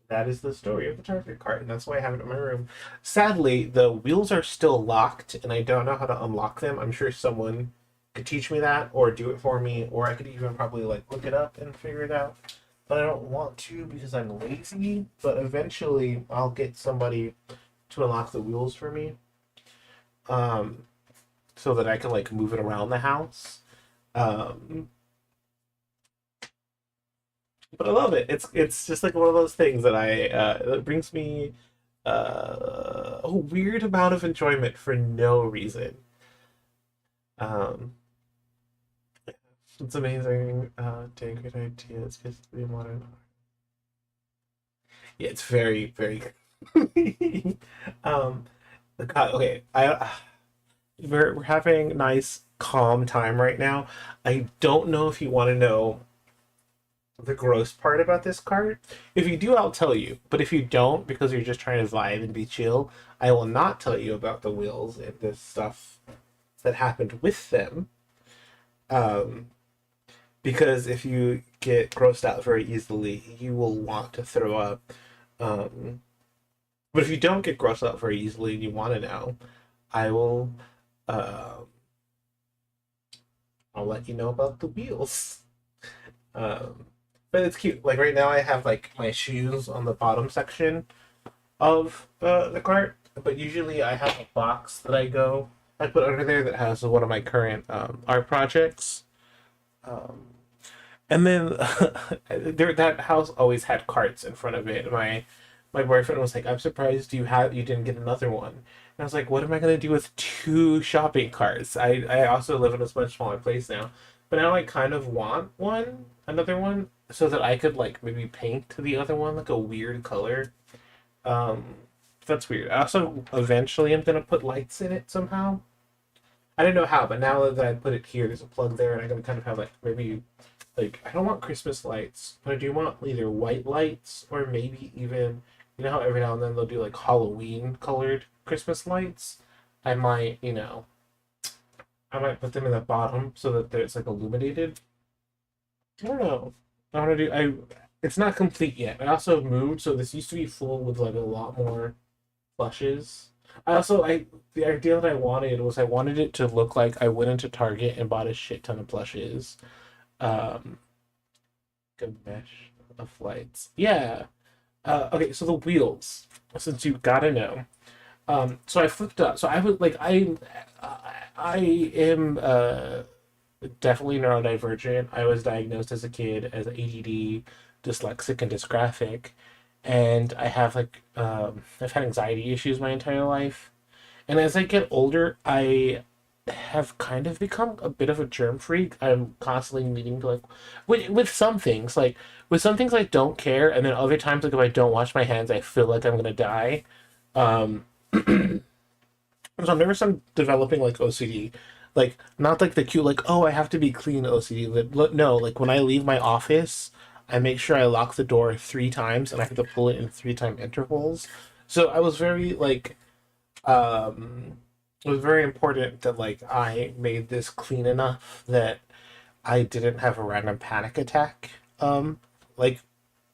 that is the story of the Target cart, and that's why I have it in my room. Sadly, the wheels are still locked, and I don't know how to unlock them. I'm sure someone could teach me that, or do it for me, or I could even probably like look it up and figure it out. But I don't want to because I'm lazy. But eventually, I'll get somebody to unlock the wheels for me, um, so that I can like move it around the house. Um, but I love it. It's just like one of those things that I that brings me a weird amount of enjoyment for no reason. Um, it's amazing. Take good ideas, because the modern. Yeah, it's very very good. um, God, okay, we're having a nice calm time right now. I don't know if you want to know the gross part about this card. If you do, I'll tell you. But if you don't, because you're just trying to vibe and be chill, I will not tell you about the wheels and the stuff that happened with them. Um, because if you get grossed out very easily, you will want to throw up. Um, but if you don't get grossed out very easily and you want to know, I will. Uh, I'll let you know about the wheels. But it's cute. Like right now, I have like my shoes on the bottom section of the cart, but usually I have a box that I put under there that has one of my current art projects. Um, and then that house always had carts in front of it. My boyfriend was like, "I'm surprised you didn't get another one." And I was like, "What am I gonna do with two shopping carts?" I also live in a much smaller place now, but now I kind of want another one, so that I could like maybe paint the other one like a weird color. Um, that's weird. I also eventually am gonna put lights in it somehow. I didn't know how, but now that I put it here, there's a plug there, and I'm gonna kind of have like maybe like I don't want Christmas lights, but I do want either white lights or maybe even how every now and then they'll do like Halloween colored Christmas lights. I might I might put them in the bottom so that it's like illuminated. I don't know. I want to do I. It's not complete yet. I also moved, so this used to be full with like a lot more plushes. I the idea that I wanted was I wanted it to look like I went into Target and bought a shit ton of plushes. Um, good mesh of lights. Yeah. Okay, so the wheels. Since you gotta know. So I flipped up. So I was like, I am definitely neurodivergent. I was diagnosed as a kid as ADD, dyslexic, and dysgraphic, and I have I've had anxiety issues my entire life. And as I get older, I have kind of become a bit of a germ freak. I'm constantly needing to with some things with some things I don't care, and then other times like if I don't wash my hands, I feel like I'm gonna die. Um, so I'm nervous I'm developing like OCD, like not like the cute like oh I have to be clean OCD. No, like when I leave my office, I make sure I lock the door 3 times and I have to pull it in 3 time intervals. So I was very it was very important that like I made this clean enough that I didn't have a random panic attack. Like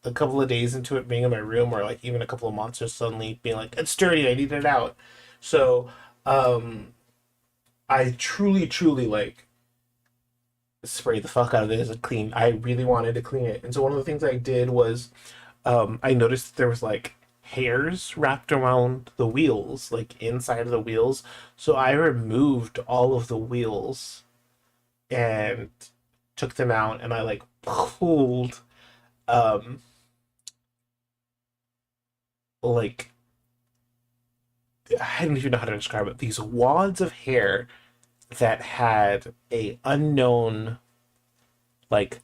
a couple of days into it being in my room, or like even a couple of months, just suddenly being like, "It's dirty, I need it out." So, um, I truly like sprayed the fuck out of this and clean. I really wanted to clean it, and so one of the things I did was I noticed that there was like hairs wrapped around the wheels, like inside of the wheels. So I removed all of the wheels and took them out, and I like pulled um like I don't even know how to describe it. These wads of hair that had a unknown like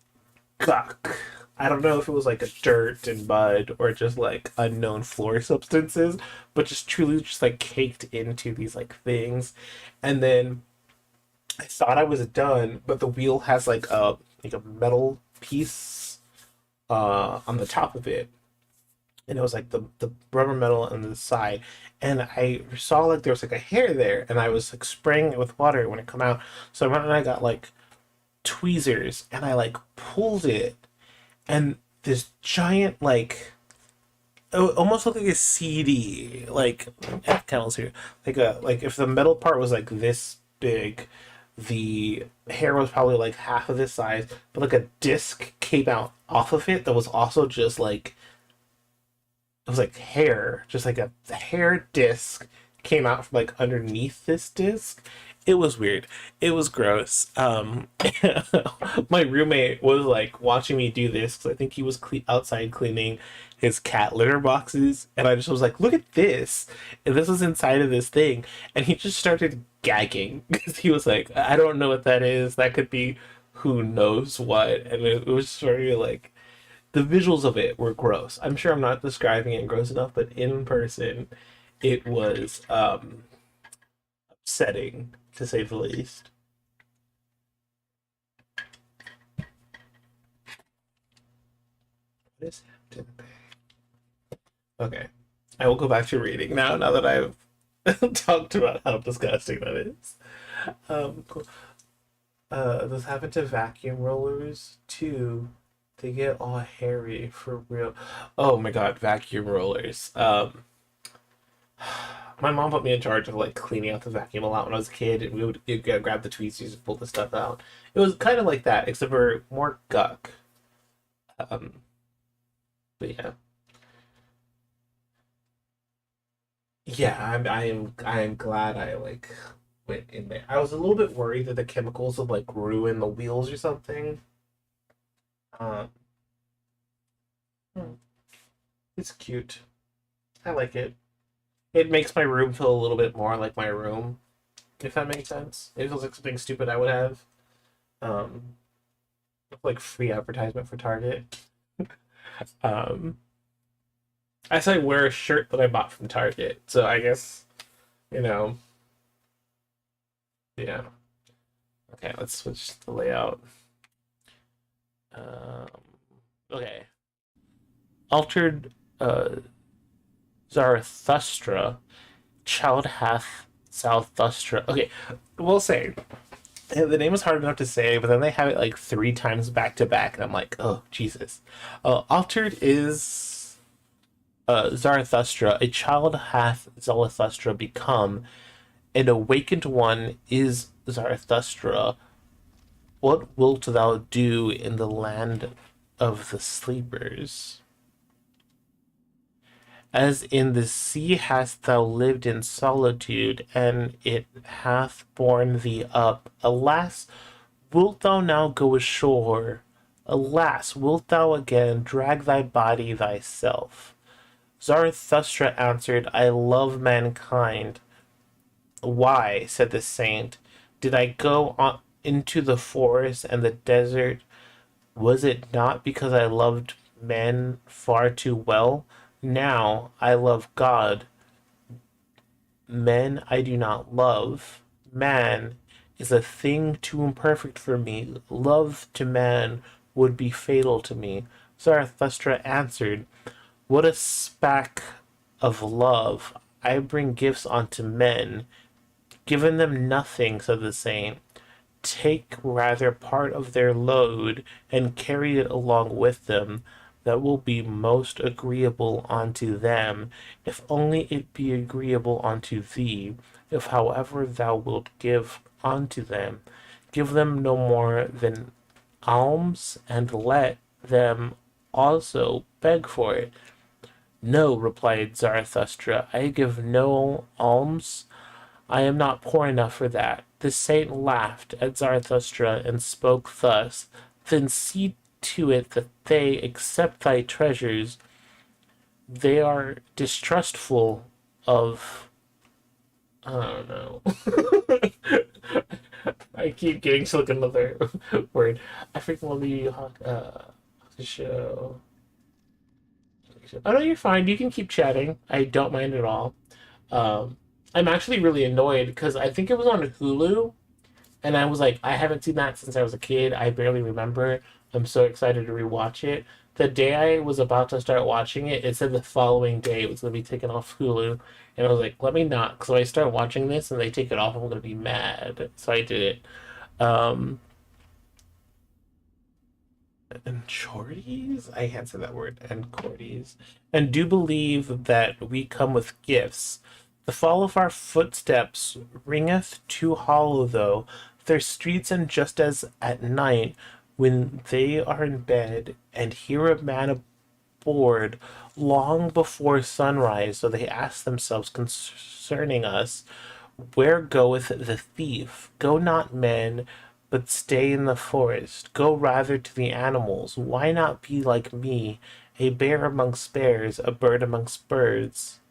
guck. I don't know if it was like a dirt and mud or just like unknown floor substances, but just truly just like caked into these like things. And then I thought I was done, but the wheel has like a metal piece on the top of it. And it was like the rubber metal on the side. And I saw like there was like a hair there, and I was like spraying it with water when it come out. So I went and I got like tweezers and I like pulled it, and this giant it almost looked like a CD, like Kennel's here, like if the metal part was like this big, the hair was probably like half of this size, but like a disc came out off of it that was also just like it was like hair, just like a hair disc came out from like underneath this disc. It was weird. It was gross. My roommate was like watching me do this because I think he was outside cleaning his cat litter boxes, and I just was like, "Look at this!" And this was inside of this thing, and he just started gagging because he was like, "I don't know what that is. That could be who knows what," and it was sort of like the visuals of it were gross. I'm sure I'm not describing it gross enough, but in person, it was upsetting to say the least. What is Hampton Bay? Okay, I will go back to reading now. Now that I've talked about how disgusting that is. Cool. This happened to vacuum rollers too. They get all hairy for real. Oh my god, vacuum rollers. My mom put me in charge of like cleaning out the vacuum a lot when I was a kid, and we would grab the tweezers and pull the stuff out. It was kind of like that, except for more guck. Um, but yeah, I am glad I like went in there. I was a little bit worried that the chemicals would like ruin the wheels or something. Um, hmm, it's cute. I like it. It makes my room feel a little bit more like my room, if that makes sense. It feels like something stupid I would have. Um, like free advertisement for Target. Um, I say wear a shirt that I bought from Target, so I guess you know, yeah. Okay, let's switch the layout. Um, okay, altered Zarathustra, child hath Zarathustra. Okay, we'll say the name is hard enough to say, but then they have it like three times back to back, and I'm like, oh Jesus. Altered is Zarathustra. A child hath Zarathustra become. An awakened one is Zarathustra. What wilt thou do in the land of the sleepers? As in the sea hast thou lived in solitude, and it hath borne thee up. Alas, wilt thou now go ashore? Alas, wilt thou again drag thy body thyself? Zarathustra answered, I love mankind. Why, said the saint, did I go on into the forest and the desert? Was it not because I loved men far too well? Now I love God. Men I do not love. Man is a thing too imperfect for me. Love to man would be fatal to me. Zarathustra answered, what a spack of love! I bring gifts unto men, given them nothing, said the saint. Take rather part of their load and carry it along with them. That will be most agreeable unto them, if only it be agreeable unto thee. If however thou wilt give unto them, give them no more than alms, and let them also beg for it. No, replied Zarathustra, I give no alms. I am not poor enough for that. The saint laughed at Zarathustra and spoke thus, then see to it that they accept thy treasures. They are distrustful of. I don't know. I keep getting to look another word. I frequently show. Oh no, you're fine. You can keep chatting. I don't mind at all. Um, I'm actually really annoyed because I think it was on Hulu, and I was like, I haven't seen that since I was a kid. I barely remember. I'm so excited to rewatch it. The day I was about to start watching it, it said the following day it was going to be taken off Hulu, and I was like, let me not, because when I start watching this and they take it off, I'm going to be mad. So I did it. Um, and chorties? I can't say that word. And chorties. And do believe that we come with gifts. The fall of our footsteps ringeth too hollow, though their streets, and just as at night, when they are in bed, and hear a man aboard long before sunrise, so they ask themselves concerning us, where goeth the thief? Go not men, but stay in the forest. Go rather to the animals. Why not be like me, a bear amongst bears, a bird amongst birds?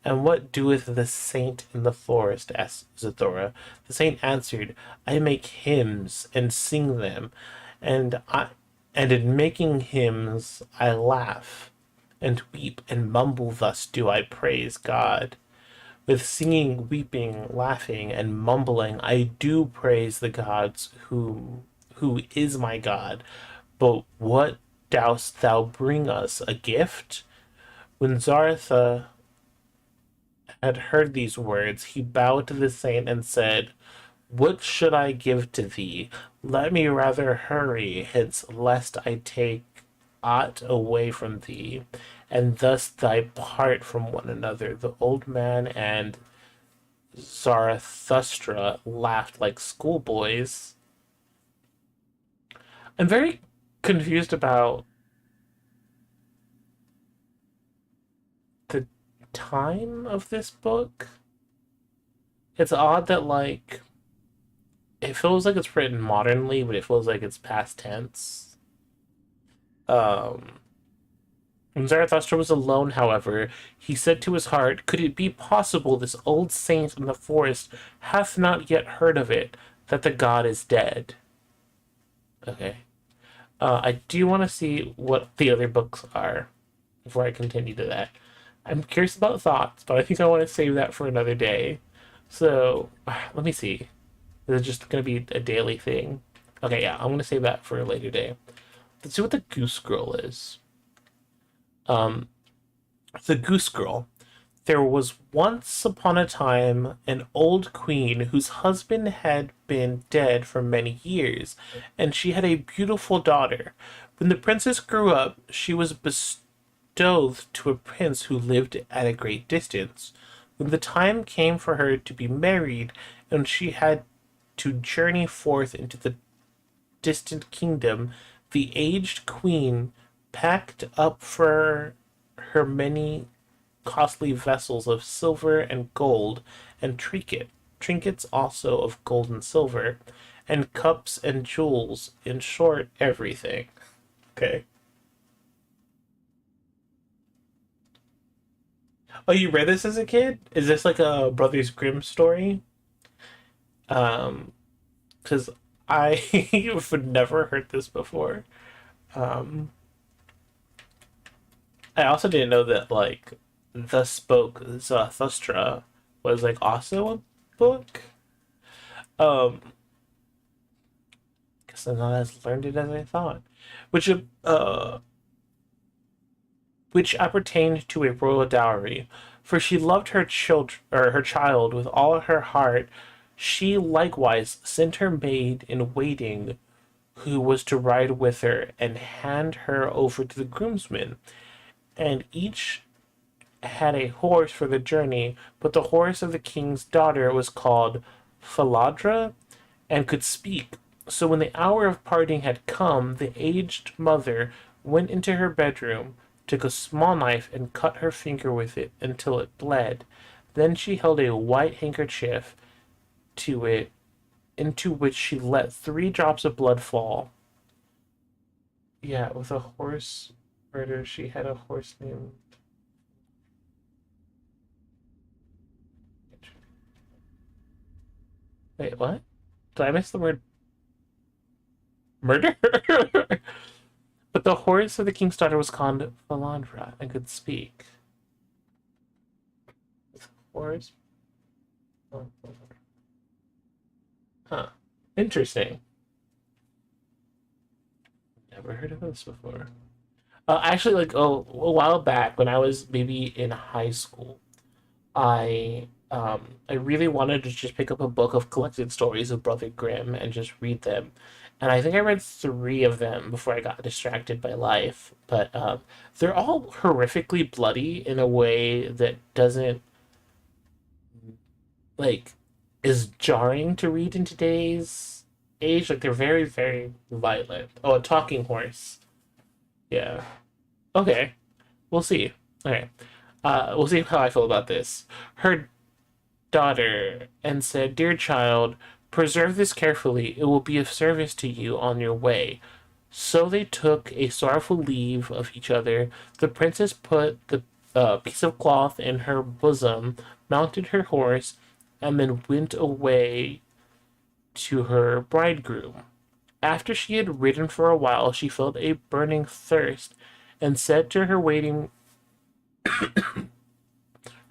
And what doeth the saint in the forest? Asked Zithora. The saint answered, I make hymns and sing them, and in making hymns I laugh and weep and mumble. Thus do I praise God. With singing, weeping, laughing, and mumbling, I do praise the gods who is my God. But what dost thou bring us? A gift? When Zaratha had heard these words, he bowed to the saint and said, what should I give to thee? Let me rather hurry hence, lest I take aught away from thee, and thus thy part from one another. The old man and Zarathustra laughed like schoolboys. I'm very confused about. time of this book. It's odd that like it feels like it's written modernly, but it feels like it's past tense. Um, when Zarathustra was alone, however, he said to his heart, "Could it be possible this old saint in the forest hath not yet heard of it, that the god is dead?" Okay. I do want to see what the other books are before I continue to that. I'm curious about thoughts, but I think I want to save that for another day. So, let me see. Is it just going to be a daily thing? Okay, yeah, I'm going to save that for a later day. Let's see what the Goose Girl is. Um, the Goose Girl. There was once upon a time an old queen whose husband had been dead for many years, and she had a beautiful daughter. When the princess grew up, she was betrothed to a prince who lived at a great distance. When the time came for her to be married, and she had to journey forth into the distant kingdom, the aged queen packed up for her many costly vessels of silver and gold, and trinkets also of gold and silver, and cups and jewels, in short, everything. Okay. Oh, you read this as a kid? Is this like a Brothers Grimm story? Um, because I have never heard this before. Um, I also didn't know that like Thus Spoke Zarathustra was like also a book. Um, guess I'm not as learned as I thought. Which uh which appertained to a royal dowry, for she loved her child with all her heart. She likewise sent her maid in waiting, who was to ride with her and hand her over to the groomsmen, and each had a horse for the journey, but the horse of the king's daughter was called Faladra and could speak. So when the hour of parting had come, the aged mother went into her bedroom, took a small knife, and cut her finger with it until it bled. Then she held a white handkerchief to it, into which she let 3 drops of blood fall. Yeah, with a horse murder, she had a horse named. Wait, what? Did I miss the word murder? But the horse of the king's daughter was called Falandra and could speak. Horse? Huh. Interesting. Never heard of this before. Actually, like a while back when I was maybe in high school, I really wanted to just pick up a book of collected stories of Brother Grimm and just read them. And I think I read 3 of them before I got distracted by life. But they're all horrifically bloody in a way that doesn't like is jarring to read in today's age. Like they're very, very violent. Oh, a talking horse. Yeah. Okay. We'll see. Okay. We'll see how I feel about this. Her daughter and said, "Dear child, preserve this carefully. It will be of service to you on your way." So they took a sorrowful leave of each other. The princess put the piece of cloth in her bosom, mounted her horse, and then went away to her bridegroom. After she had ridden for a while, she felt a burning thirst, and said to her waiting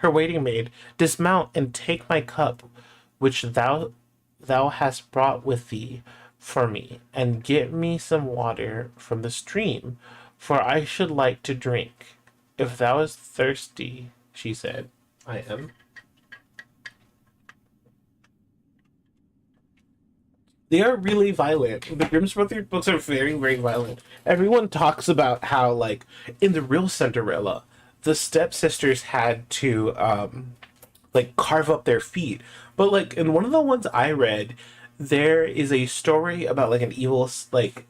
maid, "Dismount and take my cup, which thou hast brought with thee for me, and get me some water from the stream, for I should like to drink. If thou is thirsty," she said. I am. They are really violent. The Grimm's Brothers books are very, very violent. Everyone talks about how, like, in the real Cinderella, the stepsisters had to, like, carve up their feet. But, like, in one of the ones I read, there is a story about, like, an evil, like,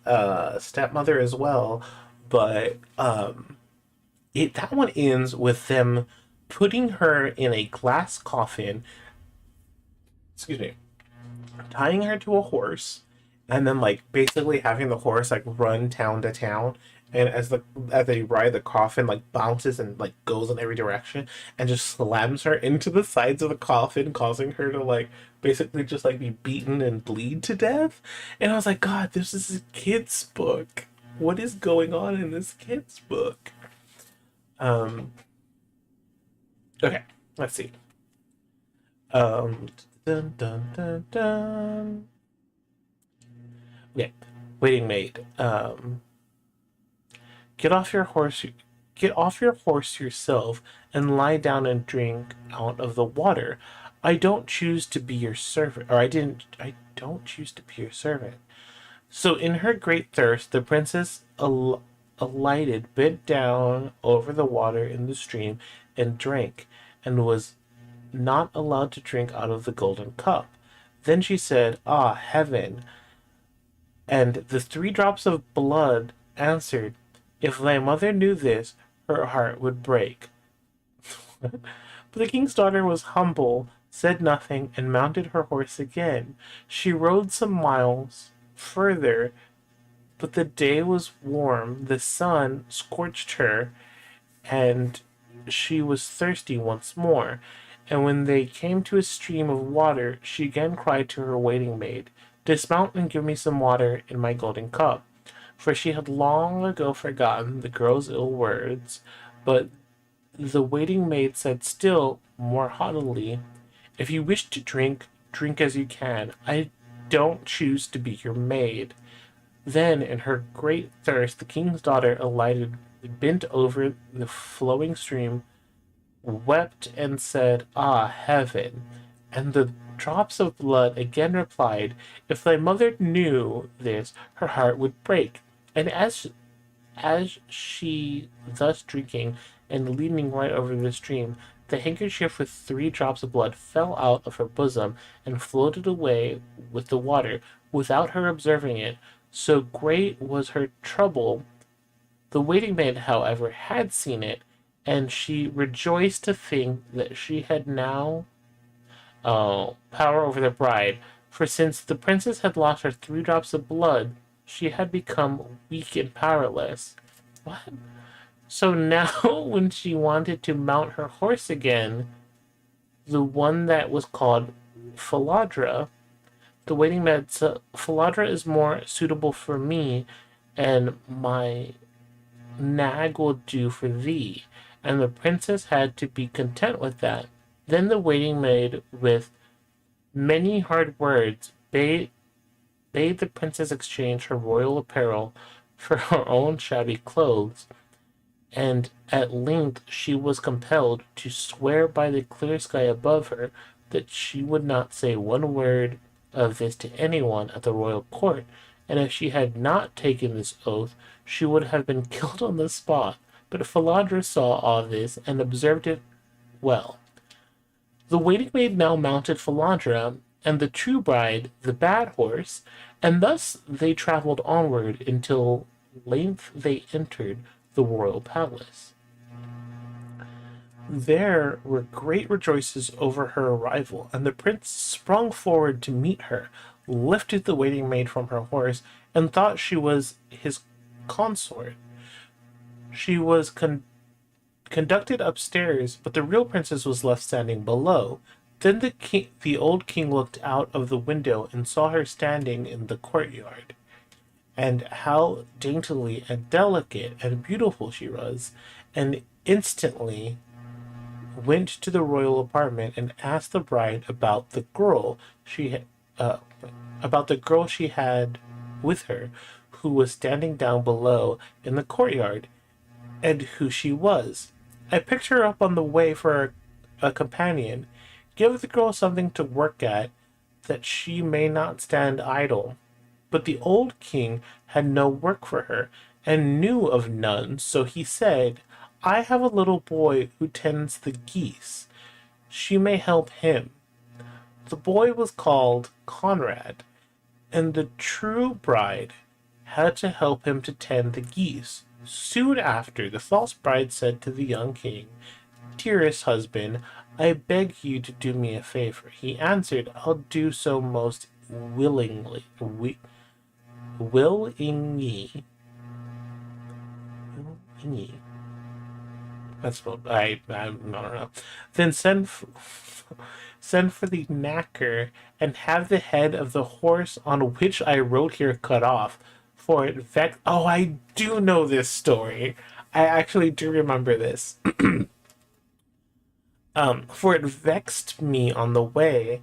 stepmother as well. But, that one ends with them putting her in a glass coffin, excuse me, tying her to a horse, and then like basically having the horse like run town to town, and as they ride, the coffin like bounces and like goes in every direction and just slams her into the sides of the coffin, causing her to like basically just like be beaten and bleed to death. And I was like, God, this is a kid's book. What is going on in this kid's book? um okay, let's see. um dun dun dun dun. Okay, waiting maid. Get off your horse. Get off your horse yourself and lie down and drink out of the water. I don't choose to be your servant, or I didn't. I don't choose to be your servant. So, in her great thirst, the princess alighted, bent down over the water in the stream, and drank, and was not allowed to drink out of the golden cup. Then she said, "Ah, heaven!" And the 3 drops of blood answered, "If thy mother knew this, her heart would break." But the king's daughter was humble, said nothing, and mounted her horse again. She rode some miles further, but the day was warm, the sun scorched her, and she was thirsty once more. And when they came to a stream of water, she again cried to her waiting maid, "Dismount and give me some water in my golden cup." For she had long ago forgotten the girl's ill words, but the waiting maid said still more haughtily, "If you wish to drink, drink as you can. I don't choose to be your maid." Then, in her great thirst, the king's daughter alighted, bent over the flowing stream, wept, and said, "Ah, heaven!" And the drops of blood again replied, "If thy mother knew this, her heart would break." And as she thus drinking and leaning right over the stream, the handkerchief with 3 drops of blood fell out of her bosom and floated away with the water, without her observing it. So great was her trouble. The waiting maid, however, had seen it, and she rejoiced to think that she had now power over the bride, for since the princess had lost her 3 drops of blood, she had become weak and powerless. What? So now, when she wanted to mount her horse again, the one that was called Philadra, the waiting maid said, "Philadra is more suitable for me, and my nag will do for thee." And the princess had to be content with that. Then the waiting maid, with many hard words, bade the princess exchange her royal apparel for her own shabby clothes, and at length she was compelled to swear by the clear sky above her that she would not say one word of this to anyone at the royal court, and if she had not taken this oath, she would have been killed on the spot. But Philandra saw all this and observed it well. The waiting maid now mounted Philandra, and the true bride the bad horse, and thus they travelled onward until length they entered the royal palace. There were great rejoices over her arrival, and the prince sprung forward to meet her, lifted the waiting maid from her horse, and thought she was his consort. She was conducted upstairs, but the real princess was left standing below. Then the old king looked out of the window and saw her standing in the courtyard, and how daintily and delicate and beautiful she was, and instantly went to the royal apartment and asked the bride uh, about the girl she had with her, who was standing down below in the courtyard, and who she was. "I picked her up on the way for a companion. Give the girl something to work at, that she may not stand idle." But the old king had no work for her, and knew of none, so he said, "I have a little boy who tends the geese. She may help him." The boy was called Conrad, and the true bride had to help him to tend the geese. Soon after, the false bride said to the young king, Dearest husband, I beg you to do me a favor. He answered, I'll do so most willingly. Willingly. Willingly. That's what I don't know. Then send for the knacker and have the head of the horse on which I rode here cut off. For it vex. Oh, I do know this story. I actually do remember this. For it vexed me on the way.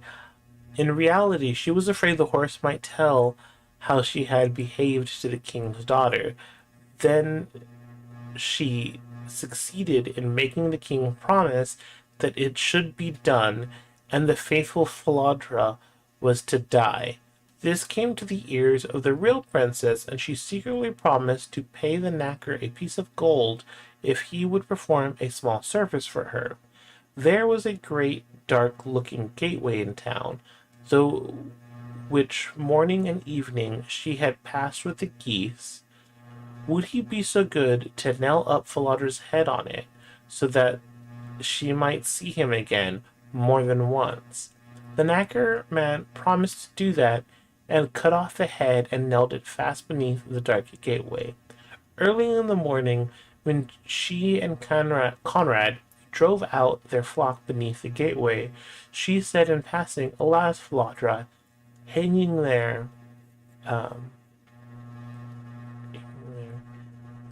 In reality, she was afraid the horse might tell how she had behaved to the king's daughter. Then she succeeded in making the king promise that it should be done, and the faithful Falodra was to die. This came to the ears of the real princess, and she secretly promised to pay the knacker a piece of gold if he would perform a small service for her. There was a great dark looking gateway in town, though which morning and evening she had passed with the geese. Would he be so good to nail up Falodra's head on it, so that she might see him again more than once? The knacker man promised to do that, and cut off the head and nailed it fast beneath the dark gateway. Early in the morning, when she and Conrad drove out their flock beneath the gateway, she said in passing, Alas, Falodra, hanging there, um,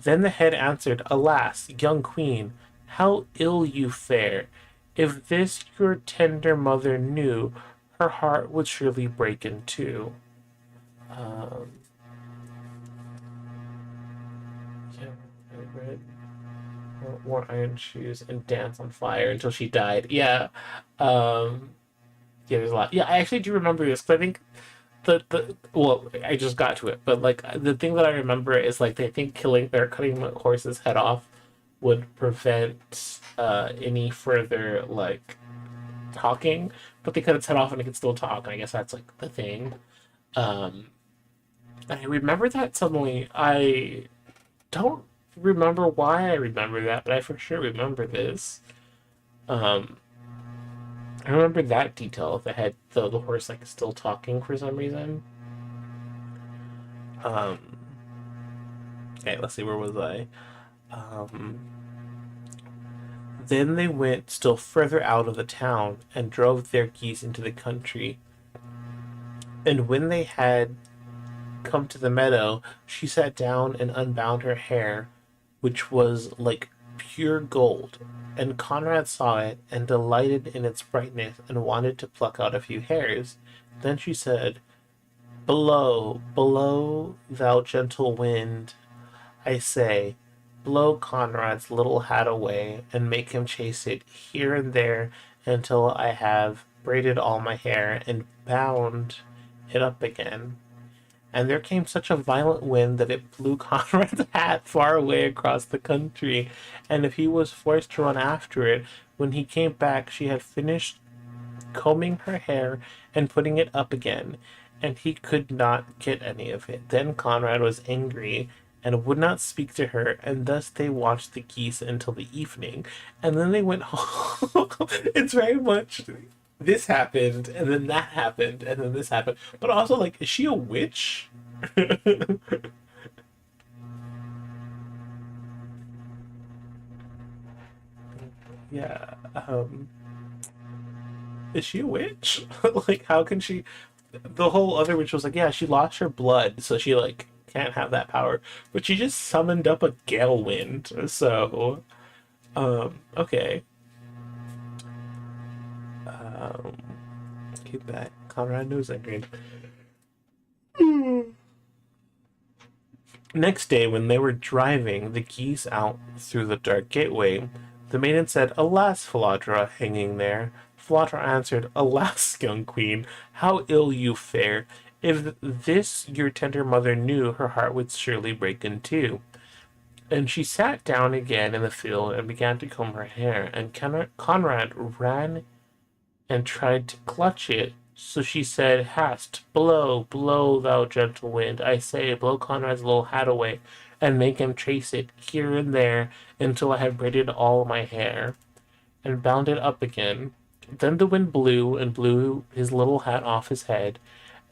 Then the head answered, Alas, young queen, how ill you fare! If this your tender mother knew, her heart would surely break in two. Um, yeah, I read wore iron shoes and dance on fire until she died. Yeah, um, yeah, there's a lot. Yeah, I actually do remember this because I think the well, I just got to it, but like the thing that I remember is like they think killing or cutting the horse's head off would prevent any further like talking, but they cut its head off and it can still talk, and I guess that's like the thing. Um, I remember that suddenly. I don't remember why I remember that, but I for sure remember this. Um, I remember that detail of the horse like still talking for some reason. Um, okay, let's see, where was I? Um, then they went still further out of the town and drove their geese into the country. And when they had come to the meadow, she sat down and unbound her hair, which was like pure gold. And Conrad saw it and delighted in its brightness and wanted to pluck out a few hairs. Then she said, Blow, blow, thou gentle wind, I say, blow Conrad's little hat away and make him chase it here and there until I have braided all my hair and bound it up again. And there came such a violent wind that it blew Conrad's hat far away across the country, and if he was forced to run after it, when he came back she had finished combing her hair and putting it up again, and he could not get any of it. Then Conrad was angry and would not speak to her, and thus they watched the geese until the evening, and then they went home. It's very much this happened, and then that happened, and then this happened. But also, like, is she a witch? Yeah. Is she a witch? Like, how can she? The whole other witch was like, yeah, she lost her blood, so she like can't have that power. But she just summoned up a gale wind, so okay. Um, keep that. Conrad knows that grade. Next day, when they were driving the geese out through the dark gateway, the maiden said, Alas, Falodra, hanging there. Falodra answered, Alas, young queen, how ill you fare. If this your tender mother knew, her heart would surely break in two. And she sat down again in the field and began to comb her hair, and Conrad ran and tried to clutch it. So she said, Hast, blow, blow, thou gentle wind, I say, blow Conrad's little hat away, and make him chase it here and there until I have braided all my hair. and bound it up again. Then the wind blew and blew his little hat off his head,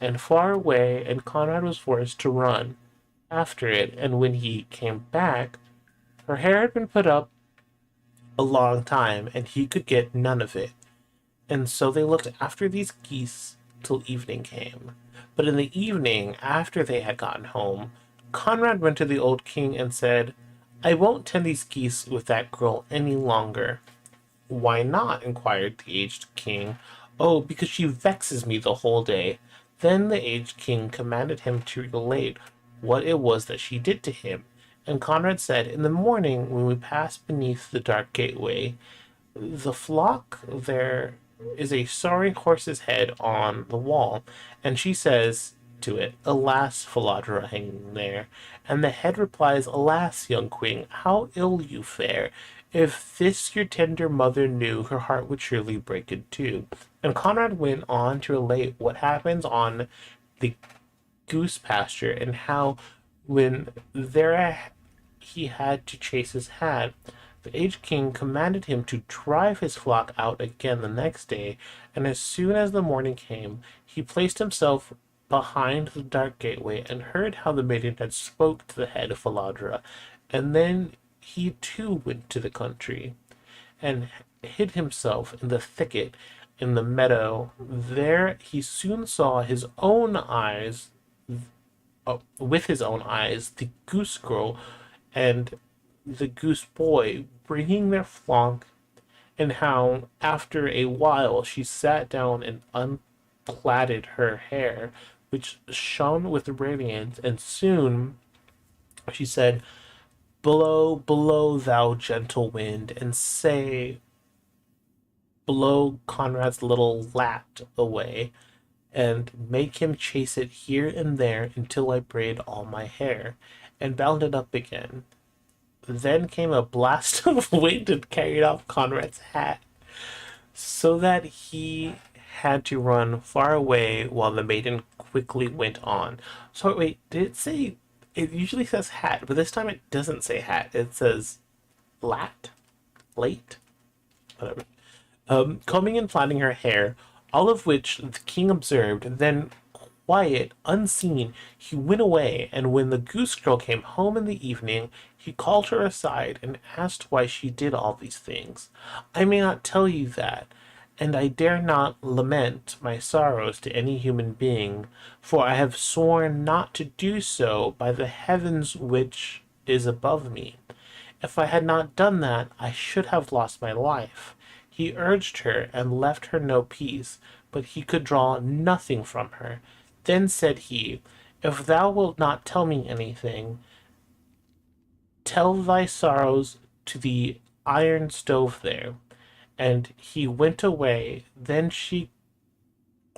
and far away, and Conrad was forced to run after it, and when he came back, her hair had been put up a long time, and he could get none of it. And so they looked after these geese till evening came. But in the evening, after they had gotten home, Conrad went to the old king and said, I won't tend these geese with that girl any longer. Why not? Inquired the aged king. Oh, because she vexes me the whole day. Then the aged king commanded him to relate what it was that she did to him. And Conrad said, In the morning, when we passed beneath the dark gateway, the flock there is a sorry horse's head on the wall, and she says to it, Alas, Philandra, hanging there. And the head replies, Alas, young queen, how ill you fare. If this your tender mother knew, her heart would surely break in two. And Conrad went on to relate what happens on the goose pasture, and how when there he had to chase his hat, the aged king commanded him to drive his flock out again the next day, and as soon as the morning came, he placed himself behind the dark gateway and heard how the maiden had spoke to the head of Philandra, and then he too went to the country and hid himself in the thicket in the meadow. There he soon saw his own eyes, with his own eyes, the goose girl and the goose boy bringing their flock, and how after a while she sat down and unplaited her hair, which shone with radiance, and soon she said, Blow, blow, thou gentle wind, and say, blow Conrad's little lat away, and make him chase it here and there until I braid all my hair, and bound it up again. Then came a blast of wind and carried off Conrad's hat, so that he had to run far away while the maiden quickly went on. So wait, did it say? It usually says hat, but this time it doesn't say hat. It says lat, late, whatever. Combing and plaiting her hair, all of which the king observed. Then, quiet, unseen, he went away, and when the goose girl came home in the evening, he called her aside and asked why she did all these things. I may not tell you that, and I dare not lament my sorrows to any human being, for I have sworn not to do so by the heavens which is above me. If I had not done that, I should have lost my life. He urged her and left her no peace, but he could draw nothing from her. Then said he, If thou wilt not tell me anything, tell thy sorrows to the iron stove there. And he went away. Then she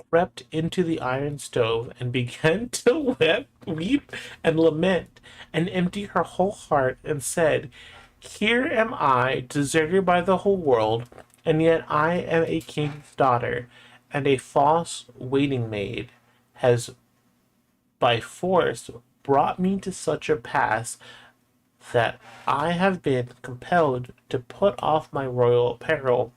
crept into the iron stove and began to weep and lament and empty her whole heart and said, Here am I, deserted by the whole world, and yet I am a king's daughter, and a false waiting maid has by force brought me to such a pass that I have been compelled to put off my royal apparel,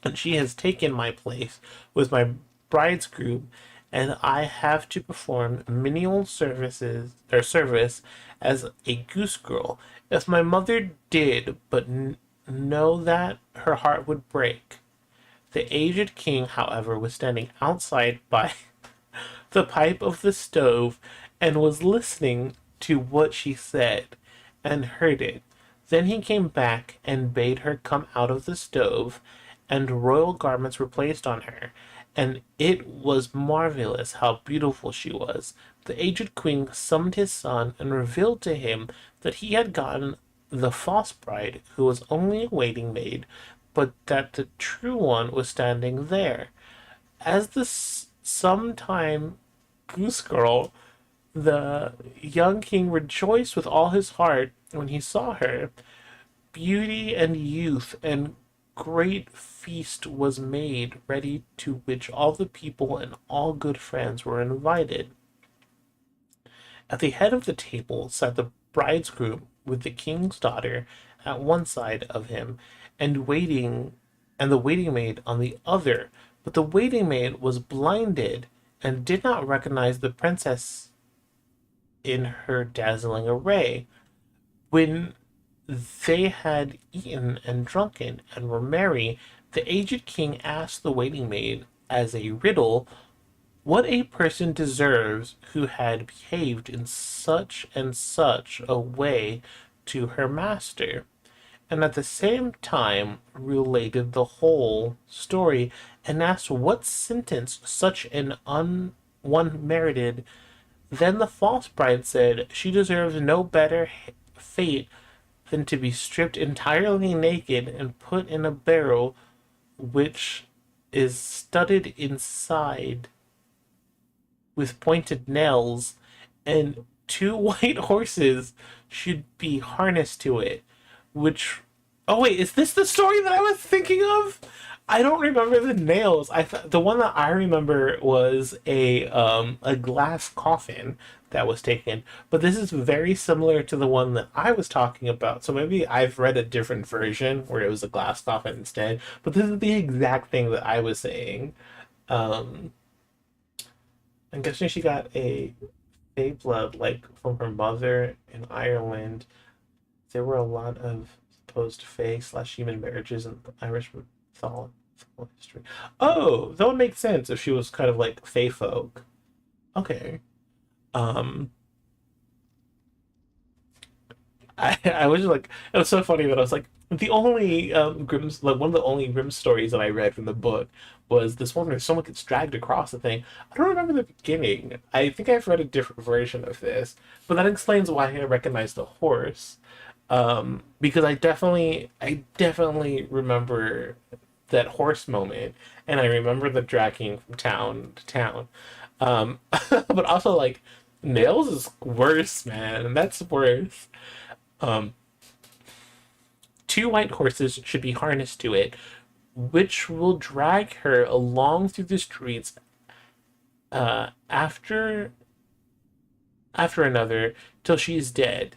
and she has taken my place with my bridegroom, and I have to perform menial service as a goose girl. If my mother did but know that, her heart would break. The aged king, however, was standing outside by the pipe of the stove, and was listening to what she said, and heard it. Then he came back and bade her come out of the stove, and royal garments were placed on her, and it was marvelous how beautiful she was. The aged queen summoned his son and revealed to him that he had gotten the false bride, who was only a waiting maid, but that the true one was standing there. As the sometime goose girl, the young king rejoiced with all his heart when he saw her. Beauty and youth and great feast was made ready, to which all the people and all good friends were invited. At the head of the table sat the bridegroom with the king's daughter at one side of him, and waiting and the waiting maid on the other. But the waiting maid was blinded and did not recognize the princess in her dazzling array. When they had eaten and drunken and were merry, the aged king asked the waiting maid as a riddle what a person deserves who had behaved in such and such a way to her master, and at the same time related the whole story and asked what sentence such an one merited. Then the false bride said she deserves no better fate than to be stripped entirely naked and put in a barrel which is studded inside with pointed nails, and two white horses should be harnessed to it. Which, oh wait, is this the story that I was thinking of? I don't remember the nails. The one that I remember was a glass coffin that was taken, but this is very similar to the one that I was talking about. So maybe I've read a different version where it was a glass coffin instead. But this is the exact thing that I was saying. Um, I'm guessing she got a Fae blood, like from her mother in Ireland. There were a lot of supposed Fae slash human marriages in the Irish mythology history. Oh, that would make sense if she was kind of like Fae folk. Okay. Um, I was just like, it was so funny that I was like, the only Grimm's, like one of the only Grimm stories that I read from the book was this one where someone gets dragged across the thing. I don't remember the beginning. I think I've read a different version of this, but that explains why I recognize the horse. Because I definitely remember that horse moment, and I remember the dragging from town to town. But also like nails is worse, man. That's worse. Um, Two white horses should be harnessed to it, which will drag her along through the streets after another till she is dead.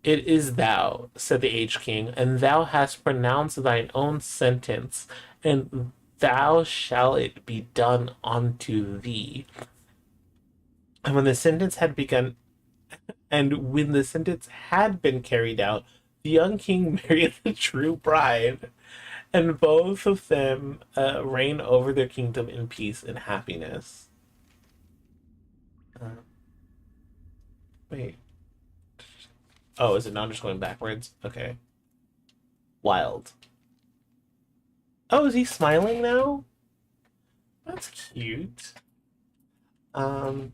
It is thou, said the aged king, and thou hast pronounced thine own sentence, and thou shall it be done unto thee. And when the sentence had begun, and when the sentence had been carried out, the young king married the true bride, and both of them reign over their kingdom in peace and happiness. Uh, wait. Oh, is it not just going backwards? Okay. Wild. Oh, is he smiling now? That's cute. Um,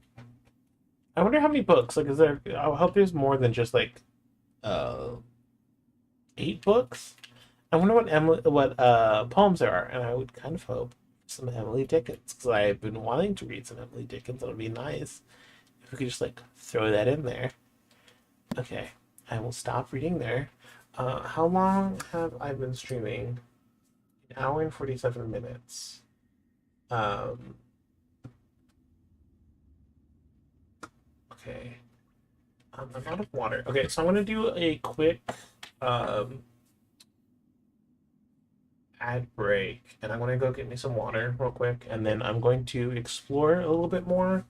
I wonder how many books. Like, is there? I hope there's more than just like uh 8 books. I wonder what poems there are, and I would kind of hope some Emily Dickens because I've been wanting to read some Emily Dickens. It would be nice if we could just like throw that in there. Okay, I will stop reading there. How long have I been streaming? An hour and 47 minutes. Um, okay. I'm out of water. Okay, so I'm gonna do a quick um ad break, and I'm gonna go get me some water real quick, and then I'm going to explore a little bit more,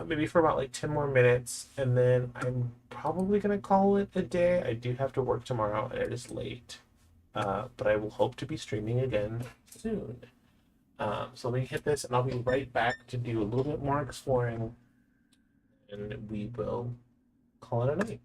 maybe for about like 10 more minutes, and then I'm probably gonna call it a day. I do have to work tomorrow, and it is late, but I will hope to be streaming again soon. So let me hit this, and I'll be right back to do a little bit more exploring, and we will call it a night.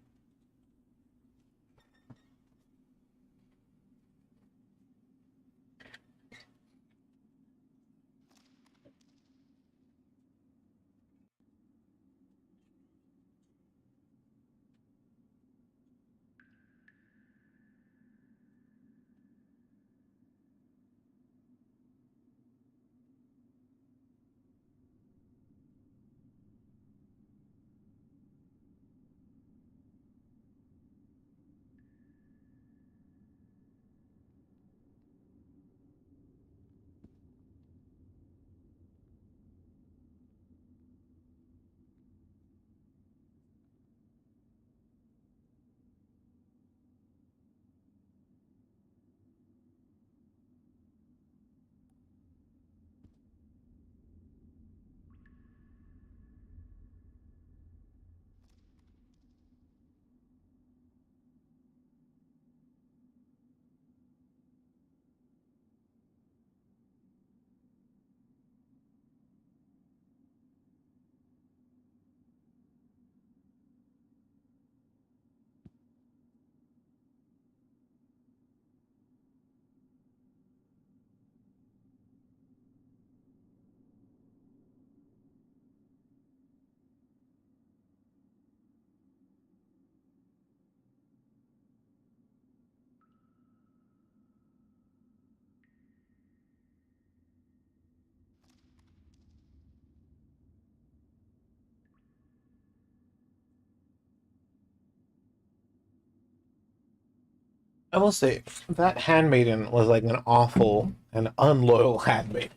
I will say that handmaiden was like an awful and unloyal handmaiden.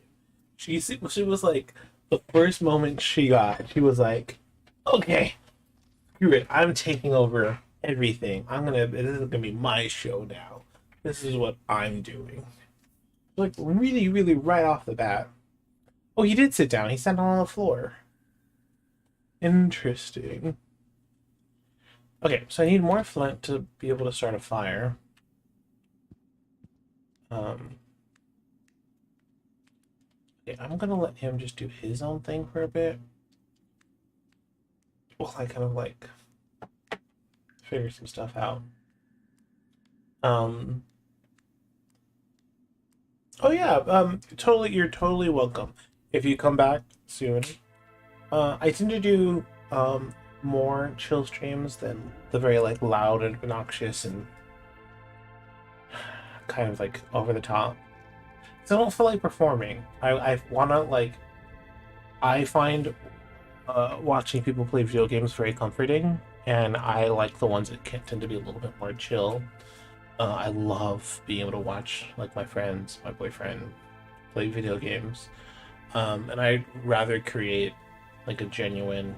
She was like the first moment she was like, okay, screw it, I'm taking over everything. This is gonna be my show now. This is what I'm doing. Like really, really right off the bat. Oh, he did sit down. He sat down on the floor. Interesting. Okay, so I need more flint to be able to start a fire. Um, okay, I'm gonna let him just do his own thing for a bit. While I kind of like figure some stuff out. Um, oh yeah, totally, you're totally welcome. If you come back soon, I tend to do more chill streams than the very like loud and obnoxious and kind of like over the top. So I don't feel like performing. I wanna like I find watching people play video games very comforting, and I like the ones that can tend to be a little bit more chill. I love being able to watch like my friends, my boyfriend play video games, and I'd rather create like a genuine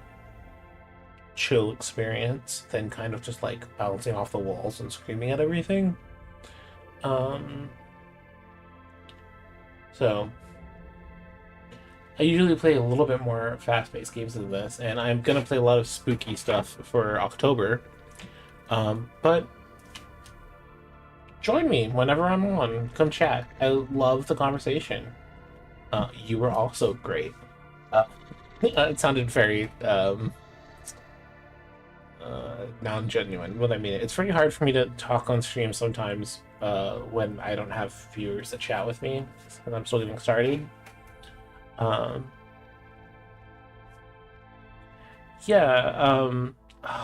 chill experience than kind of just like bouncing off the walls and screaming at everything. Um, so I usually play a little bit more fast-paced games than this, and I'm gonna play a lot of spooky stuff for October. But join me whenever I'm on. Come chat. I love the conversation. You were also great. Uh, it sounded very non-genuine when I mean it. It's very hard for me to talk on stream sometimes when I don't have viewers that chat with me, and I'm still getting started. Um, yeah, oh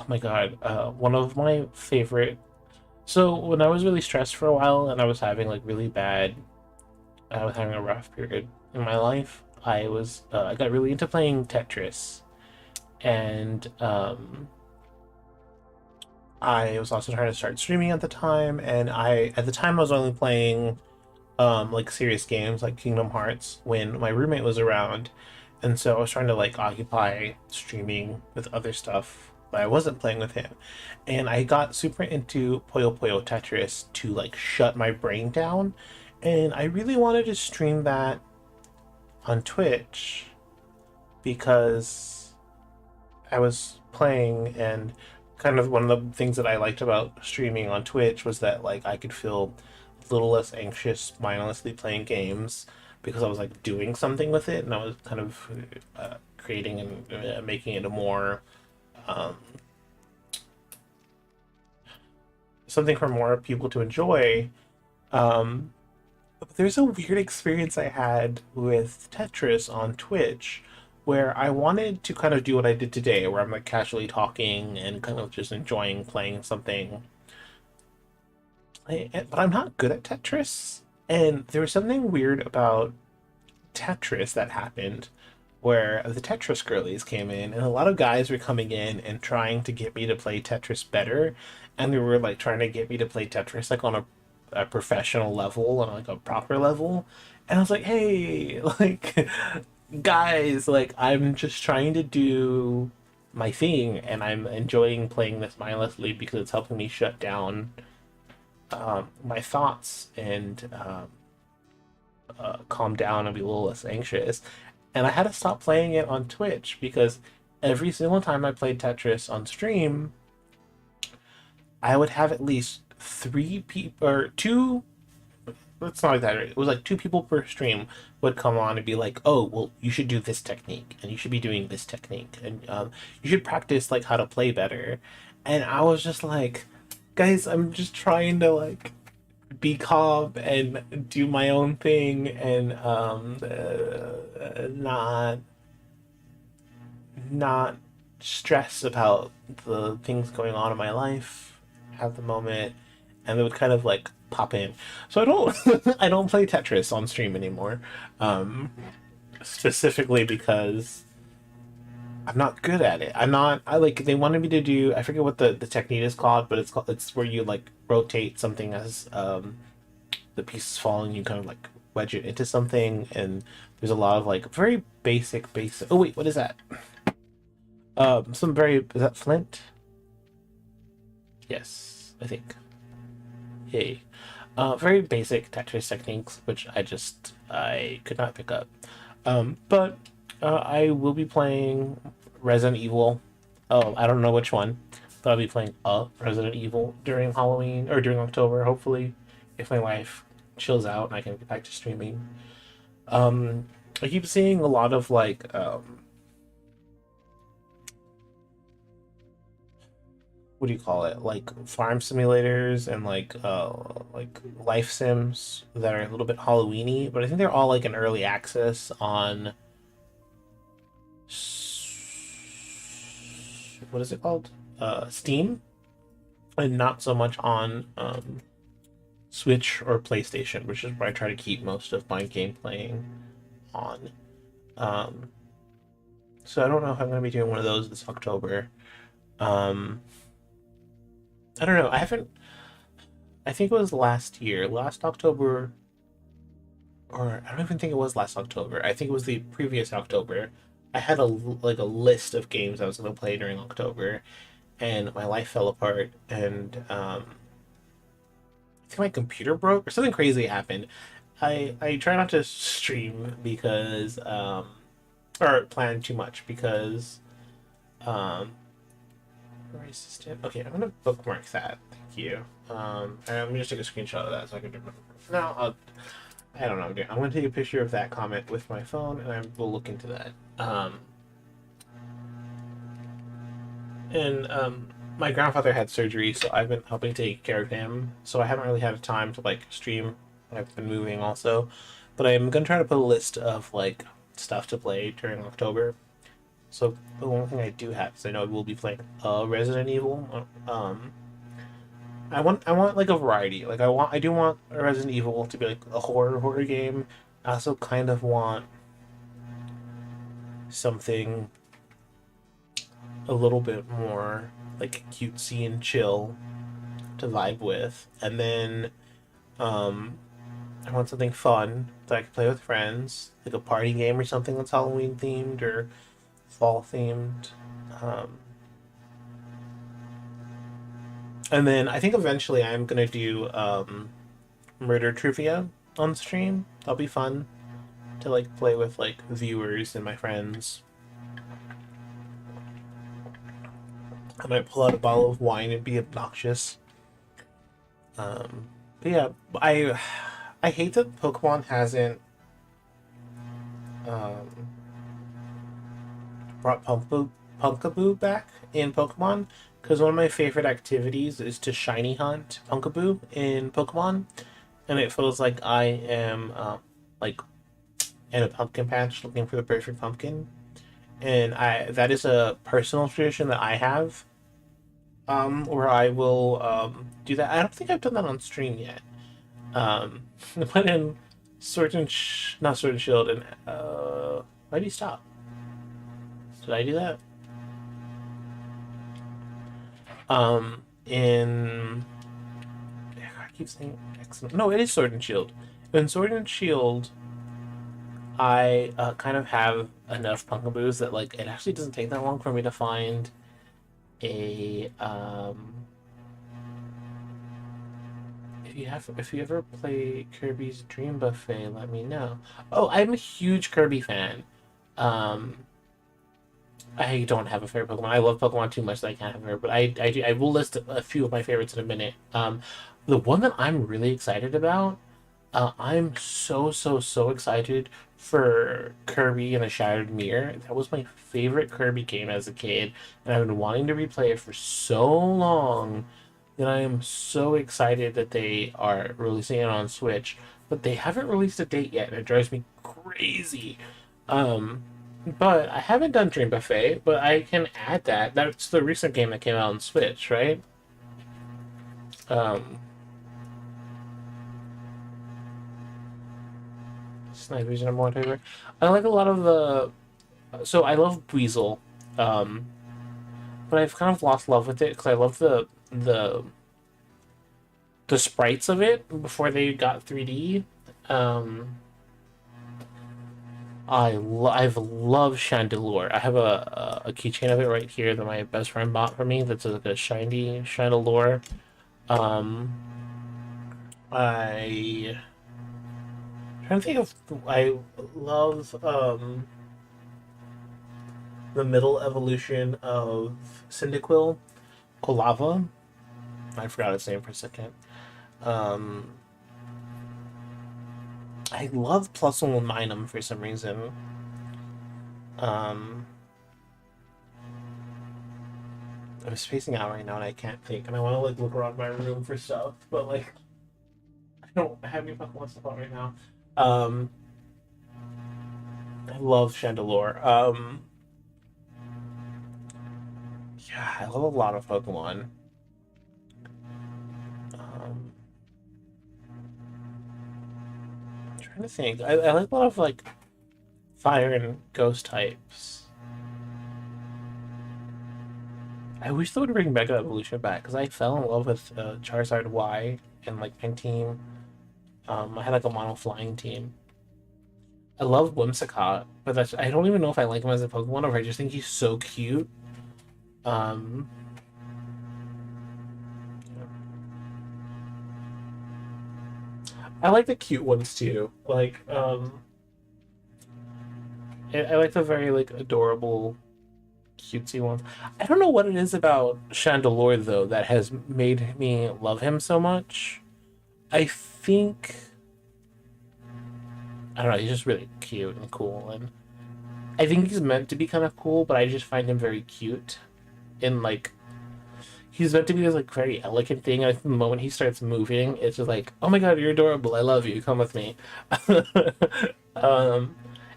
my god, one of my favorite. So when I was really stressed for a while and I was having like really bad, I was having a rough period in my life. I got really into playing Tetris, and I was also trying to start streaming at the time, and at the time I was only playing like serious games like Kingdom Hearts when my roommate was around, and so I was trying to like occupy streaming with other stuff, but I wasn't playing with him. And I got super into Puyo Puyo Tetris to like shut my brain down, and I really wanted to stream that on Twitch because I was playing, and kind of one of the things that I liked about streaming on Twitch was that like I could feel a little less anxious mindlessly playing games because I was like doing something with it, and I was kind of creating and making it a more um, something for more people to enjoy. Um, but there's a weird experience I had with Tetris on Twitch where I wanted to kind of do what I did today, where I'm like casually talking and kind of just enjoying playing something. But I'm not good at Tetris. And there was something weird about Tetris that happened where the Tetris girlies came in, and a lot of guys were coming in and trying to get me to play Tetris better. And they were like trying to get me to play Tetris like on a professional level, on like a proper level. And I was like, hey, like, guys, like, I'm just trying to do my thing, and I'm enjoying playing this mindlessly because it's helping me shut down my thoughts and calm down and be a little less anxious. And I had to stop playing it on Twitch because every single time I played Tetris on stream, I would have at least three people or two. It's not like that. It was like two people per stream would come on and be like, "Oh, well, you should do this technique, and you should be doing this technique, and you should practice like how to play better." And I was just like, "Guys, I'm just trying to like be calm and do my own thing, and not stress about the things going on in my life at the moment." And they would kind of like pop in. So I don't I don't play Tetris on stream anymore. Specifically because I'm not good at it. I'm not. I like. They wanted me to do. I forget what the technique is called, but it's called. It's where you like rotate something as the pieces fall, and you kind of like wedge it into something. And there's a lot of like very basic. Oh wait, what is that? Some very. Is that flint? Yes, I think. Yay. Very basic Tetris techniques, which I could not pick up. But I will be playing Resident Evil. Oh, I don't know which one, but I'll be playing Resident Evil during Halloween or during October, hopefully, if my wife chills out and I can get back to streaming. Um, I keep seeing a lot of what do you call it? Like farm simulators and like life sims that are a little bit Halloweeny, but I think they're all like in early access on what is it called? Steam, and not so much on Switch or PlayStation, which is where I try to keep most of my game playing on. Um, so I don't know if I'm going to be doing one of those this October. Um, I don't know. I haven't. I think it was last year, last October, or I don't even think it was last October. I think it was the previous October. I had a list of games I was going to play during October, and my life fell apart, and I think my computer broke or something crazy happened. I try not to stream because or plan too much because um where is this tip? Okay, I'm gonna bookmark that. Thank you. And I'm gonna just take a screenshot of that so I can remember. No, I don't know. Dude. I'm gonna take a picture of that comment with my phone and I will look into that. And my grandfather had surgery, so I've been helping take care of him. So I haven't really had time to like stream. I've been moving also, but I'm gonna try to put a list of like stuff to play during October. So the one thing I do have is I know I will be playing Resident Evil. I want like a variety. Like I do want Resident Evil to be like a horror game. I also kind of want something a little bit more like cutesy and chill to vibe with. And then um I want something fun that I can play with friends, like a party game or something that's Halloween themed or fall themed. Um and then I think eventually I'm gonna do murder trivia on stream. That'll be fun to like play with like viewers and my friends. I might pull out a bottle of wine and be obnoxious. But yeah, I hate that Pokemon hasn't um, brought Punkaboo back in Pokemon because one of my favorite activities is to shiny hunt Punkaboo in Pokemon, and it feels like I am like in a pumpkin patch looking for the perfect pumpkin, and I that is a personal tradition that I have. Where I will do that. I don't think I've done that on stream yet. But in not Sword and Shield, and why did he stop? Did I do that? In I keep saying X. No, it is Sword and Shield. In Sword and Shield, I kind of have enough Punkaboos that like it actually doesn't take that long for me to find a if you ever play Kirby's Dream Buffet, let me know. Oh, I'm a huge Kirby fan. Um, I don't have a favorite Pokemon. I love Pokemon too much that I can't have a favorite, but I will list a few of my favorites in a minute. The one that I'm really excited about, I'm so excited for Kirby and the Shattered Mirror. That was my favorite Kirby game as a kid, and I've been wanting to replay it for so long that I am so excited that they are releasing it on Switch, but they haven't released a date yet, and it drives me crazy. Um, but I haven't done Dream Buffet, but I can add that. That's the recent game that came out on Switch, right? Um, Sniper's number one favorite. I like a lot of the. So I love Weasel. Um, but I've kind of lost love with it because I love the sprites of it before they got 3D. Um, I've loved Chandelure. I have a keychain of it right here that my best friend bought for me. That's like a shiny Chandelure. Um, I trying to think of I love the middle evolution of Cyndaquil, Kolava. I forgot its name for a second. Um, I love Plusle Minum for some reason. Um, I'm spacing out right now and I can't think, and I want to like look around my room for stuff, but like I don't have any Pokemon stuff out right now. Um, I love Chandelure. Yeah, I love a lot of Pokemon. Um, I'm trying to think. I like a lot of like fire and ghost types. I wish they would bring Mega Evolution back because I fell in love with Charizard Y and like my team. I had like a mono flying team. I love Whimsicott, but that's I don't even know if I like him as a Pokemon or if I just think he's so cute. Um, I like the cute ones too. Like I like the very like adorable, cutesy ones. I don't know what it is about Chandelure though that has made me love him so much. I think I don't know. He's just really cute and cool, and I think he's meant to be kind of cool, but I just find him very cute. And like he's meant to be this like very elegant thing. And the moment he starts moving, it's just like, oh my god, you're adorable. I love you. Come with me. um,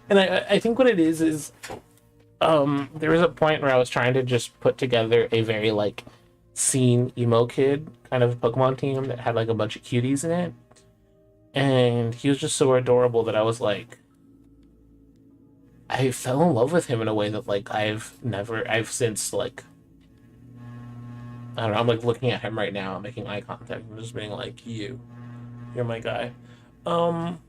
and I think what it is there was a point where I was trying to just put together a very like scene emo kid kind of Pokemon team that had like a bunch of cuties in it, and he was just so adorable that I was like, I fell in love with him in a way that like I've since like I don't know, I'm like looking at him right now, making eye contact and just being like, you're my guy. Um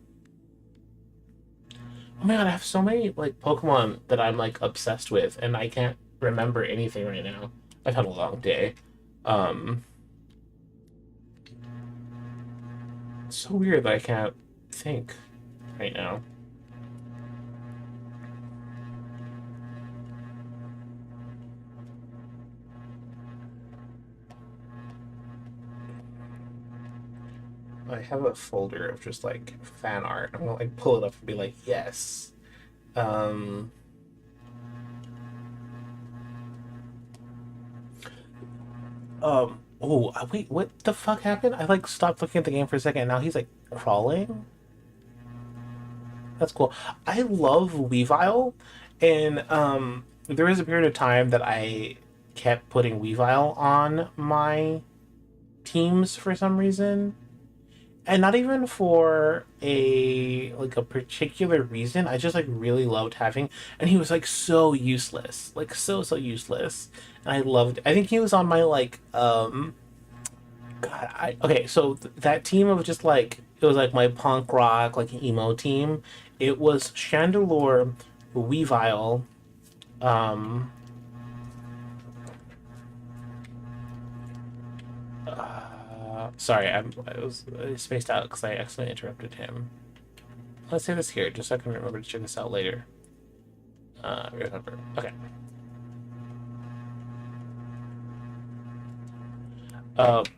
oh my god, I have so many like Pokemon that I'm like obsessed with and I can't remember anything right now. I've had a long day. Um it's so weird that I can't think right now. I have a folder of just like fan art. I'm gonna like pull it up and be like, yes. Um oh wait, what the fuck happened? I like stopped looking at the game for a second and now he's like crawling. That's cool. I love Weavile, and there was a period of time that I kept putting Weavile on my teams for some reason, and not even for a particular reason. I just like really loved having, and he was like so useless, like so useless, and I loved. I think he was on my like God, I okay, so that team of just like it was like my punk rock like emo team. It was Chandelure, Weavile, um, sorry, I spaced out because I accidentally interrupted him. Let's say this here, just so I can remember to check this out later. Remember. Okay.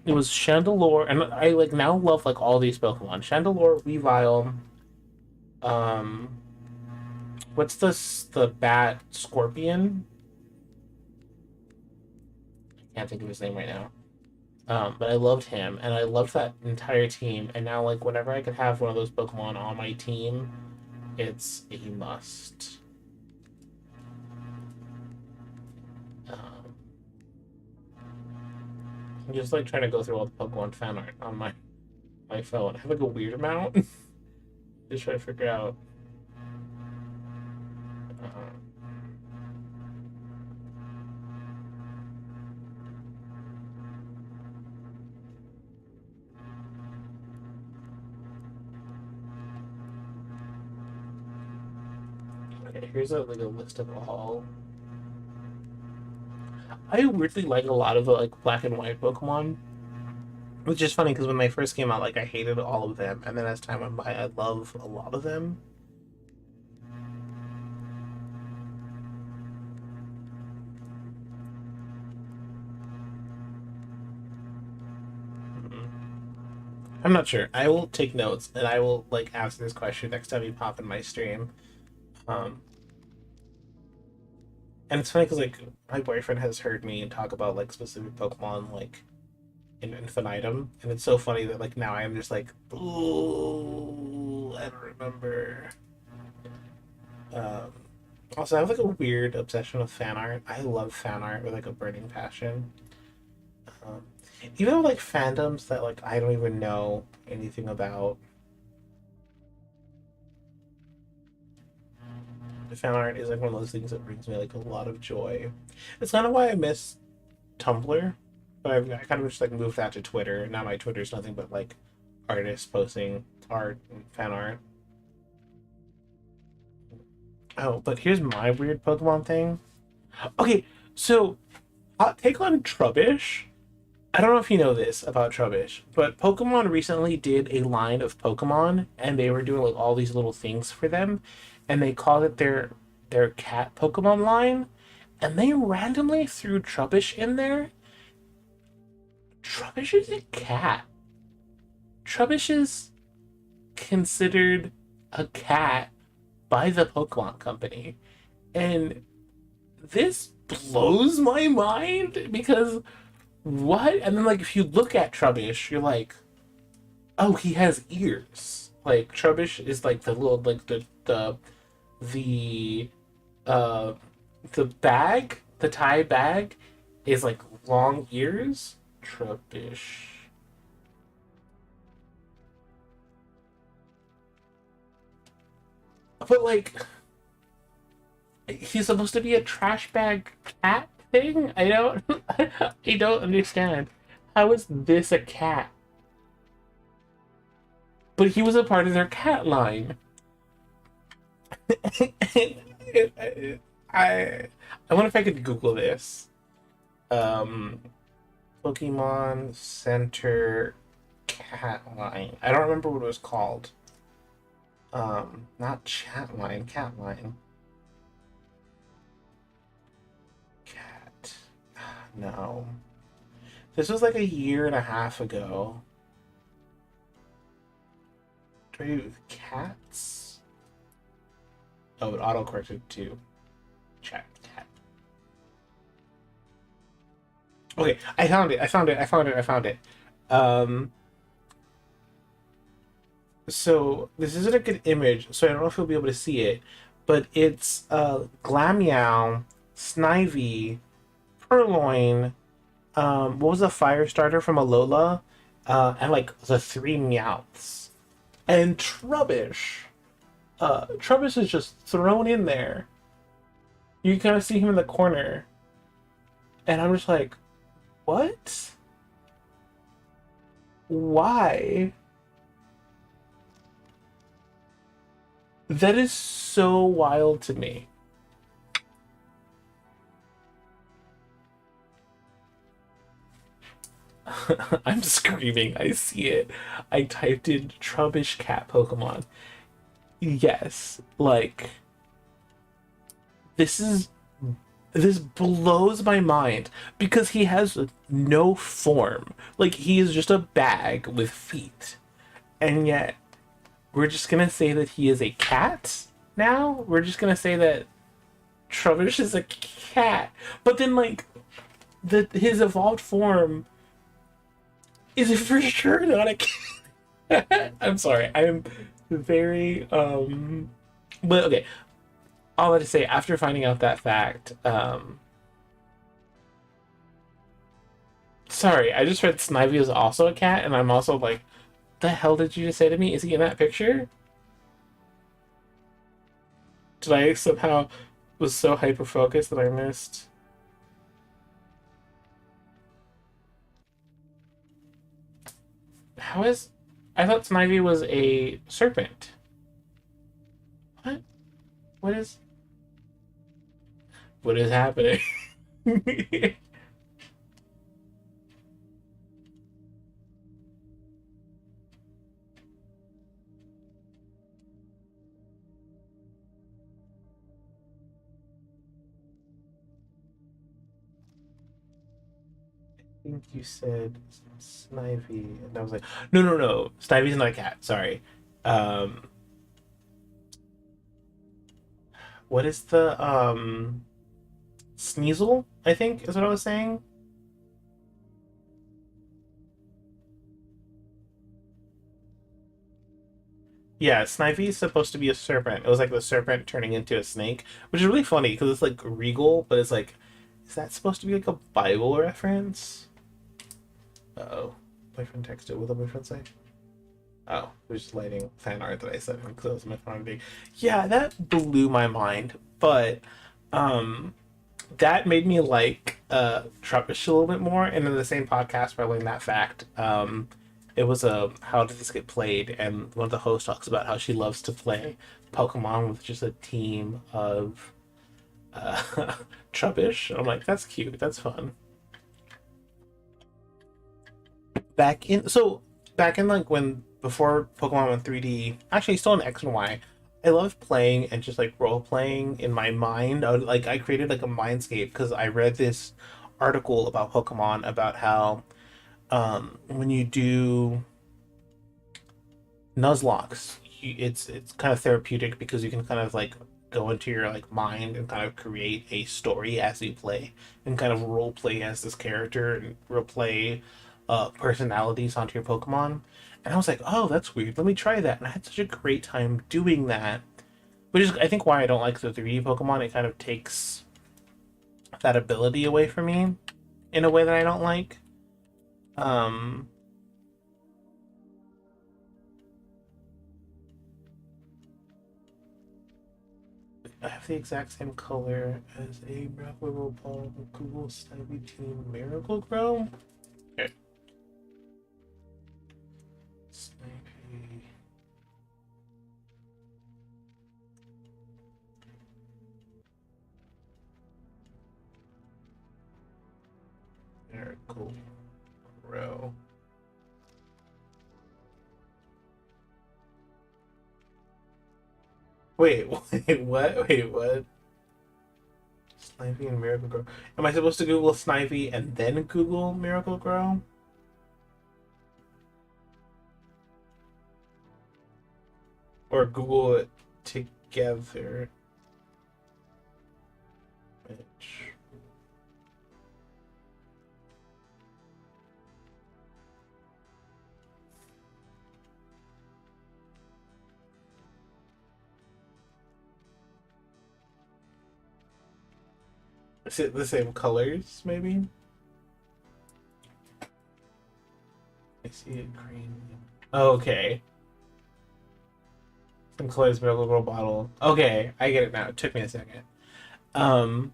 It was Chandelure, and I like now love like all these Pokemon. Chandelure, Weavile, um, what's this? The Bat Scorpion? Can't think of his name right now. But I loved him, and I loved that entire team. And now, like, whenever I could have one of those Pokemon on my team, it's a must. Um, I'm just like trying to go through all the Pokemon fan art on my phone. I have like a weird amount. Just trying to figure out. Uh, Okay, here's like a list of all. I weirdly like a lot of the like black and white Pokemon, which is funny because when they first came out, like I hated all of them, and then as time went by, I love a lot of them. Mhm. I'm not sure. I will take notes and I will like answer this question next time you pop in my stream. Um, and it's funny because like my boyfriend has heard me talk about like specific Pokemon like in Infinitum, and it's so funny that like now I'm just like, ooh, I don't remember. Um, Also, I have like a weird obsession with fan art. I love fan art with like a burning passion. Um, Even with like fandoms that like I don't even know anything about, the fan art is like one of those things that brings me like a lot of joy. It's kind of why I miss Tumblr, but I kind of just like moved that to Twitter. Now my Twitter's nothing but like artists posting art and fan art. Oh, but here's my weird Pokemon thing. Okay, so hot take on Trubbish. I don't know if you know this about Trubbish, but Pokemon recently did a line of Pokemon, and they were doing like all these little things for them, and they called it their cat Pokemon line, and they randomly threw Trubbish in there. Trubbish is a cat. Trubbish is considered a cat by the Pokemon Company, and this blows my mind because what? And then like if you look at Trubbish, you're like, oh, he has ears. Like Trubbish is like the little like the uh the bag, the tie bag is like long ears. Trubbish. But like he's supposed to be a trash bag cat thing? I don't I don't understand. How is this a cat? But he was a part of their cat line. I I wonder if I could Google this. Um, Pokemon Center cat line. I don't remember what it was called. Not chat line, cat line. Cat. No. This was like a year and a half ago. Do I do cats? Oh, it auto corrected too. Chat cat. Okay, I found it. I found it. I found it. I found it. Um, so this isn't a good image, so I don't know if you'll be able to see it, but it's Glameow, Snivy, Purloin, what was the fire starter from Alola? And like the three Meowths. And Trubbish. Trubbish is just thrown in there. You can kind of see him in the corner. And I'm just like, what? Why? That is so wild to me. I'm screaming. I see it. I typed in Trubbish cat Pokemon. Yes, like this is this blows my mind because he has no form. Like he is just a bag with feet. And yet we're just gonna say that he is a cat now? We're just gonna say that Trubbish is a cat. But then like his evolved form is for sure not a cat. I'm sorry. I'm very but okay. All I to say after finding out that fact, sorry, I just read Snivy is also a cat, and I'm also like, the hell did you just say to me? Is he in that picture? Did I somehow was so hyper focused that I missed? How is? I thought Snivy was a serpent. What? What is? What is happening? I think you said Snivy, and I was like, no, no, no, Snivy's not a cat. Sorry. Um, what is the Sneasel? I think is what I was saying. Yeah, Snivy is supposed to be a serpent. It was like the serpent turning into a snake, which is really funny because it's like regal, but it's like, is that supposed to be like a Bible reference? Uh-oh. Boyfriend texted. What did the boyfriend say? Oh, it was just lighting fan art that I sent him because that was my fun day. Yeah, that blew my mind. But um that made me like Truppish a little bit more. And in the same podcast where I learned that fact, it was a how did this get played? And one of the hosts talks about how she loves to play Pokemon with just a team of uh, Truppish. I'm like, that's cute. That's fun. Back in like when before Pokemon went 3D, actually still in X and Y, I loved playing and just like role playing in my mind. I created like a mindscape because I read this article about Pokemon about how when you do Nuzlocke, it's kind of therapeutic because you can kind of like go into your like mind and kind of create a story as you play and kind of role play as this character and role play personalities onto your Pokemon. And I was like, oh, that's weird. Let me try that. And I had such a great time doing that. Which is, I think, why I don't like the 3D Pokemon. It kind of takes that ability away from me in a way that I don't like. Um, I have the exact same color as a Rapid Ball Google Snivy Team Miracle Grow. Okay. Snivy. Miracle Grow. Wait, wait, what? Wait, what? Snivy and Miracle Grow. Am I supposed to Google Snivy and then Google Miracle Grow? Or Google it together? Which is it the same colors, maybe? I see it green. Okay. Some colors Miracle Grow bottle. Okay, I get it now. It took me a second. Um,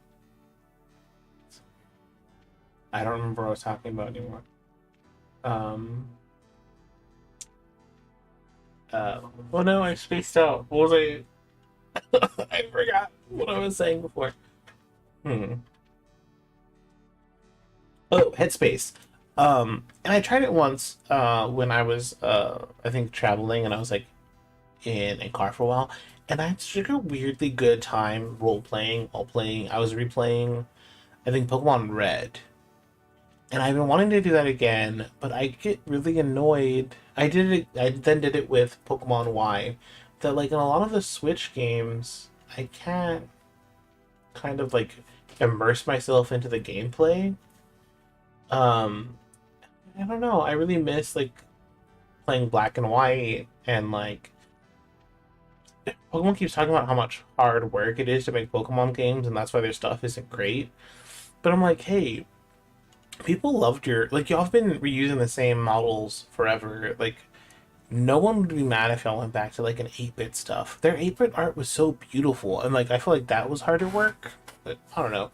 I don't remember what I was talking about anymore. Um, well, no, I spaced out. What was I? I forgot what I was saying before. Hmm. Oh, Headspace. And I tried it once when I was I think traveling and I was like in a car for a while, and I had such a weirdly good time role playing while playing. I was replaying I think Pokemon Red, and I've been wanting to do that again, but I get really annoyed. I did it. I then did it with Pokemon Y. That like in a lot of the Switch games, I can't kind of like immerse myself into the gameplay. Um, I don't know. I really miss like playing Black and White and like Pokemon keeps talking about how much hard work it is to make Pokemon games, and that's why their stuff isn't great. But I'm like, hey, people loved your like y'all have been reusing the same models forever. Like, no one would be mad if y'all went back to like an 8-bit stuff. Their 8-bit art was so beautiful, and like I feel like that was harder work. But I don't know.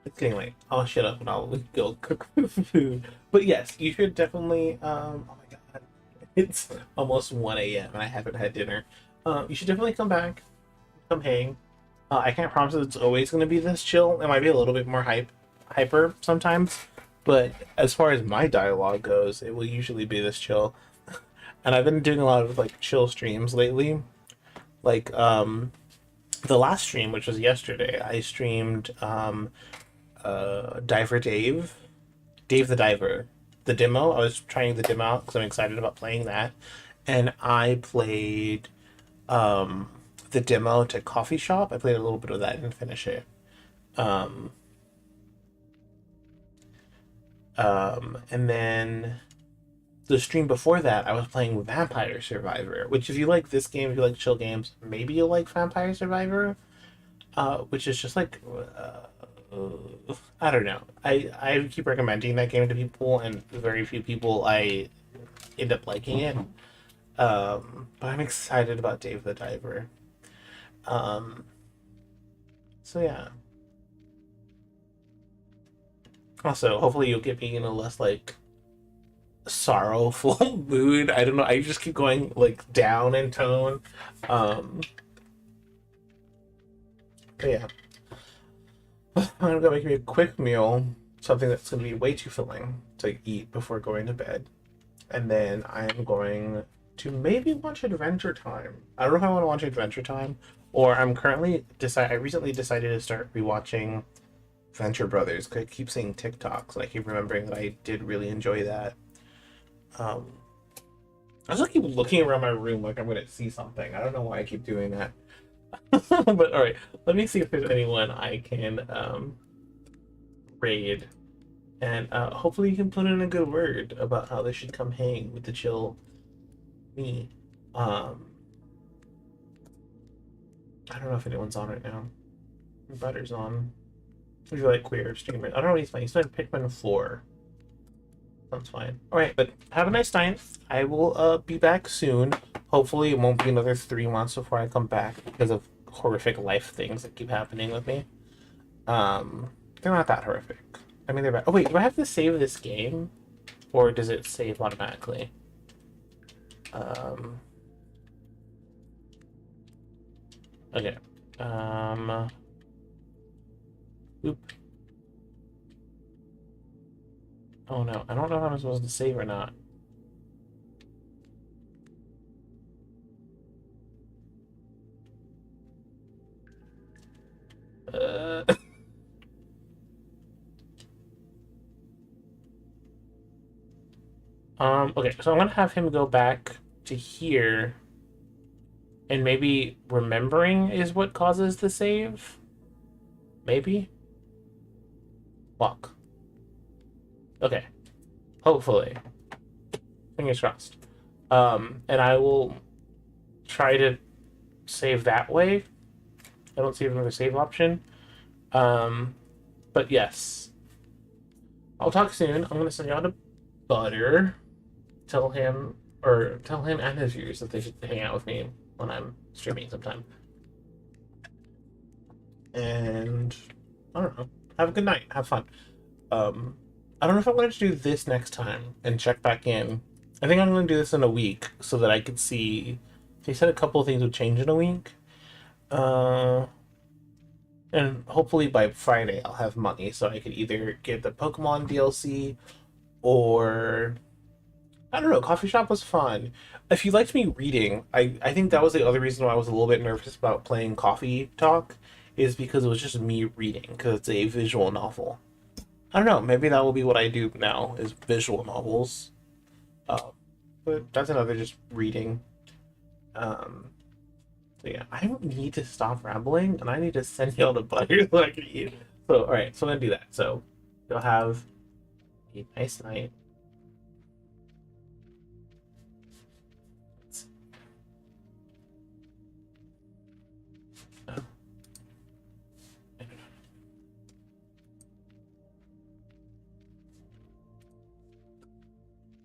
It's getting late. I'll shut up and I'll go cook food. But yes, you should definitely. Oh my god, it's almost 1 a.m. and I haven't had dinner. You should definitely come back, come hang. I can't promise that it's always going to be this chill. It might be a little bit more hyper sometimes, but as far as my dialogue goes, it will usually be this chill. And I've been doing a lot of like chill streams lately. Like the last stream, which was yesterday, I streamed Diver Dave, Dave the Diver, the demo. I was trying the demo out because I'm excited about playing that, and I played um the demo to Coffee Shop. I played a little bit of that and finish it. Um, and then the stream before that, I was playing Vampire Survivor. Which, if you like this game, if you like chill games, maybe you'll like Vampire Survivor. Which is just like I don't know. I keep recommending that game to people, and very few people I end up liking it. But I'm excited about Dave the Diver. Um, so yeah. Also, hopefully you'll get me in a less like sorrowful mood. I don't know. I just keep going like down in tone. Um, but yeah, I'm gonna go make me a quick meal, something that's gonna be way too filling to eat before going to bed, and then I'm going to maybe watch Adventure Time. I don't know if I want to watch Adventure Time, or I'm currently decide. I recently decided to start rewatching Venture Brothers. 'Cause I keep seeing TikToks, and I keep remembering that I did really enjoy that. Um, I also keep looking around my room like I'm gonna see something. I don't know why I keep doing that. But all right, let me see if there's anyone I can raid, and hopefully you can put in a good word about how they should come hang with the chill me. Um, I don't know if anyone's on right now. Butter's on. If you like queer streamers, I don't know what he's playing. He's playing Pikmin 4. That's fine. All right, but have a nice time. I will be back soon. Hopefully, it won't be another 3 months before I come back because of horrific life things that keep happening with me. They're not that horrific. I mean, they're bad. Oh wait, do I have to save this game, or does it save automatically? Um. Okay. Oop. Oh no, I don't know if I'm supposed to save or not. Uh, okay, so I'm gonna have him go back to here, and maybe remembering is what causes the save? Maybe? Walk. Okay. Hopefully. Fingers crossed. And I will try to save that way. I don't see another save option. But yes. I'll talk soon. I'm gonna send y'all to Butter. Tell him and his viewers that they should hang out with me when I'm streaming sometime. And I don't know. Have a good night. Have fun. I don't know if I wanted to do this next time and check back in. I think I'm going to do this in a week so that I could see. They said a couple of things would change in a week. And hopefully by Friday I'll have money so I could either get the Pokemon DLC or I don't know. Coffee Shop was fun. If you liked me reading, I think that was the other reason why I was a little bit nervous about playing Coffee Talk, is because it was just me reading because it's a visual novel. I don't know. Maybe that will be what I do now is visual novels. Uh, but that's another just reading. Um, so yeah, I don't need to stop rambling, and I need to send y'all the butter so I can eat. So all right, so I'm gonna do that. So you'll have a nice night.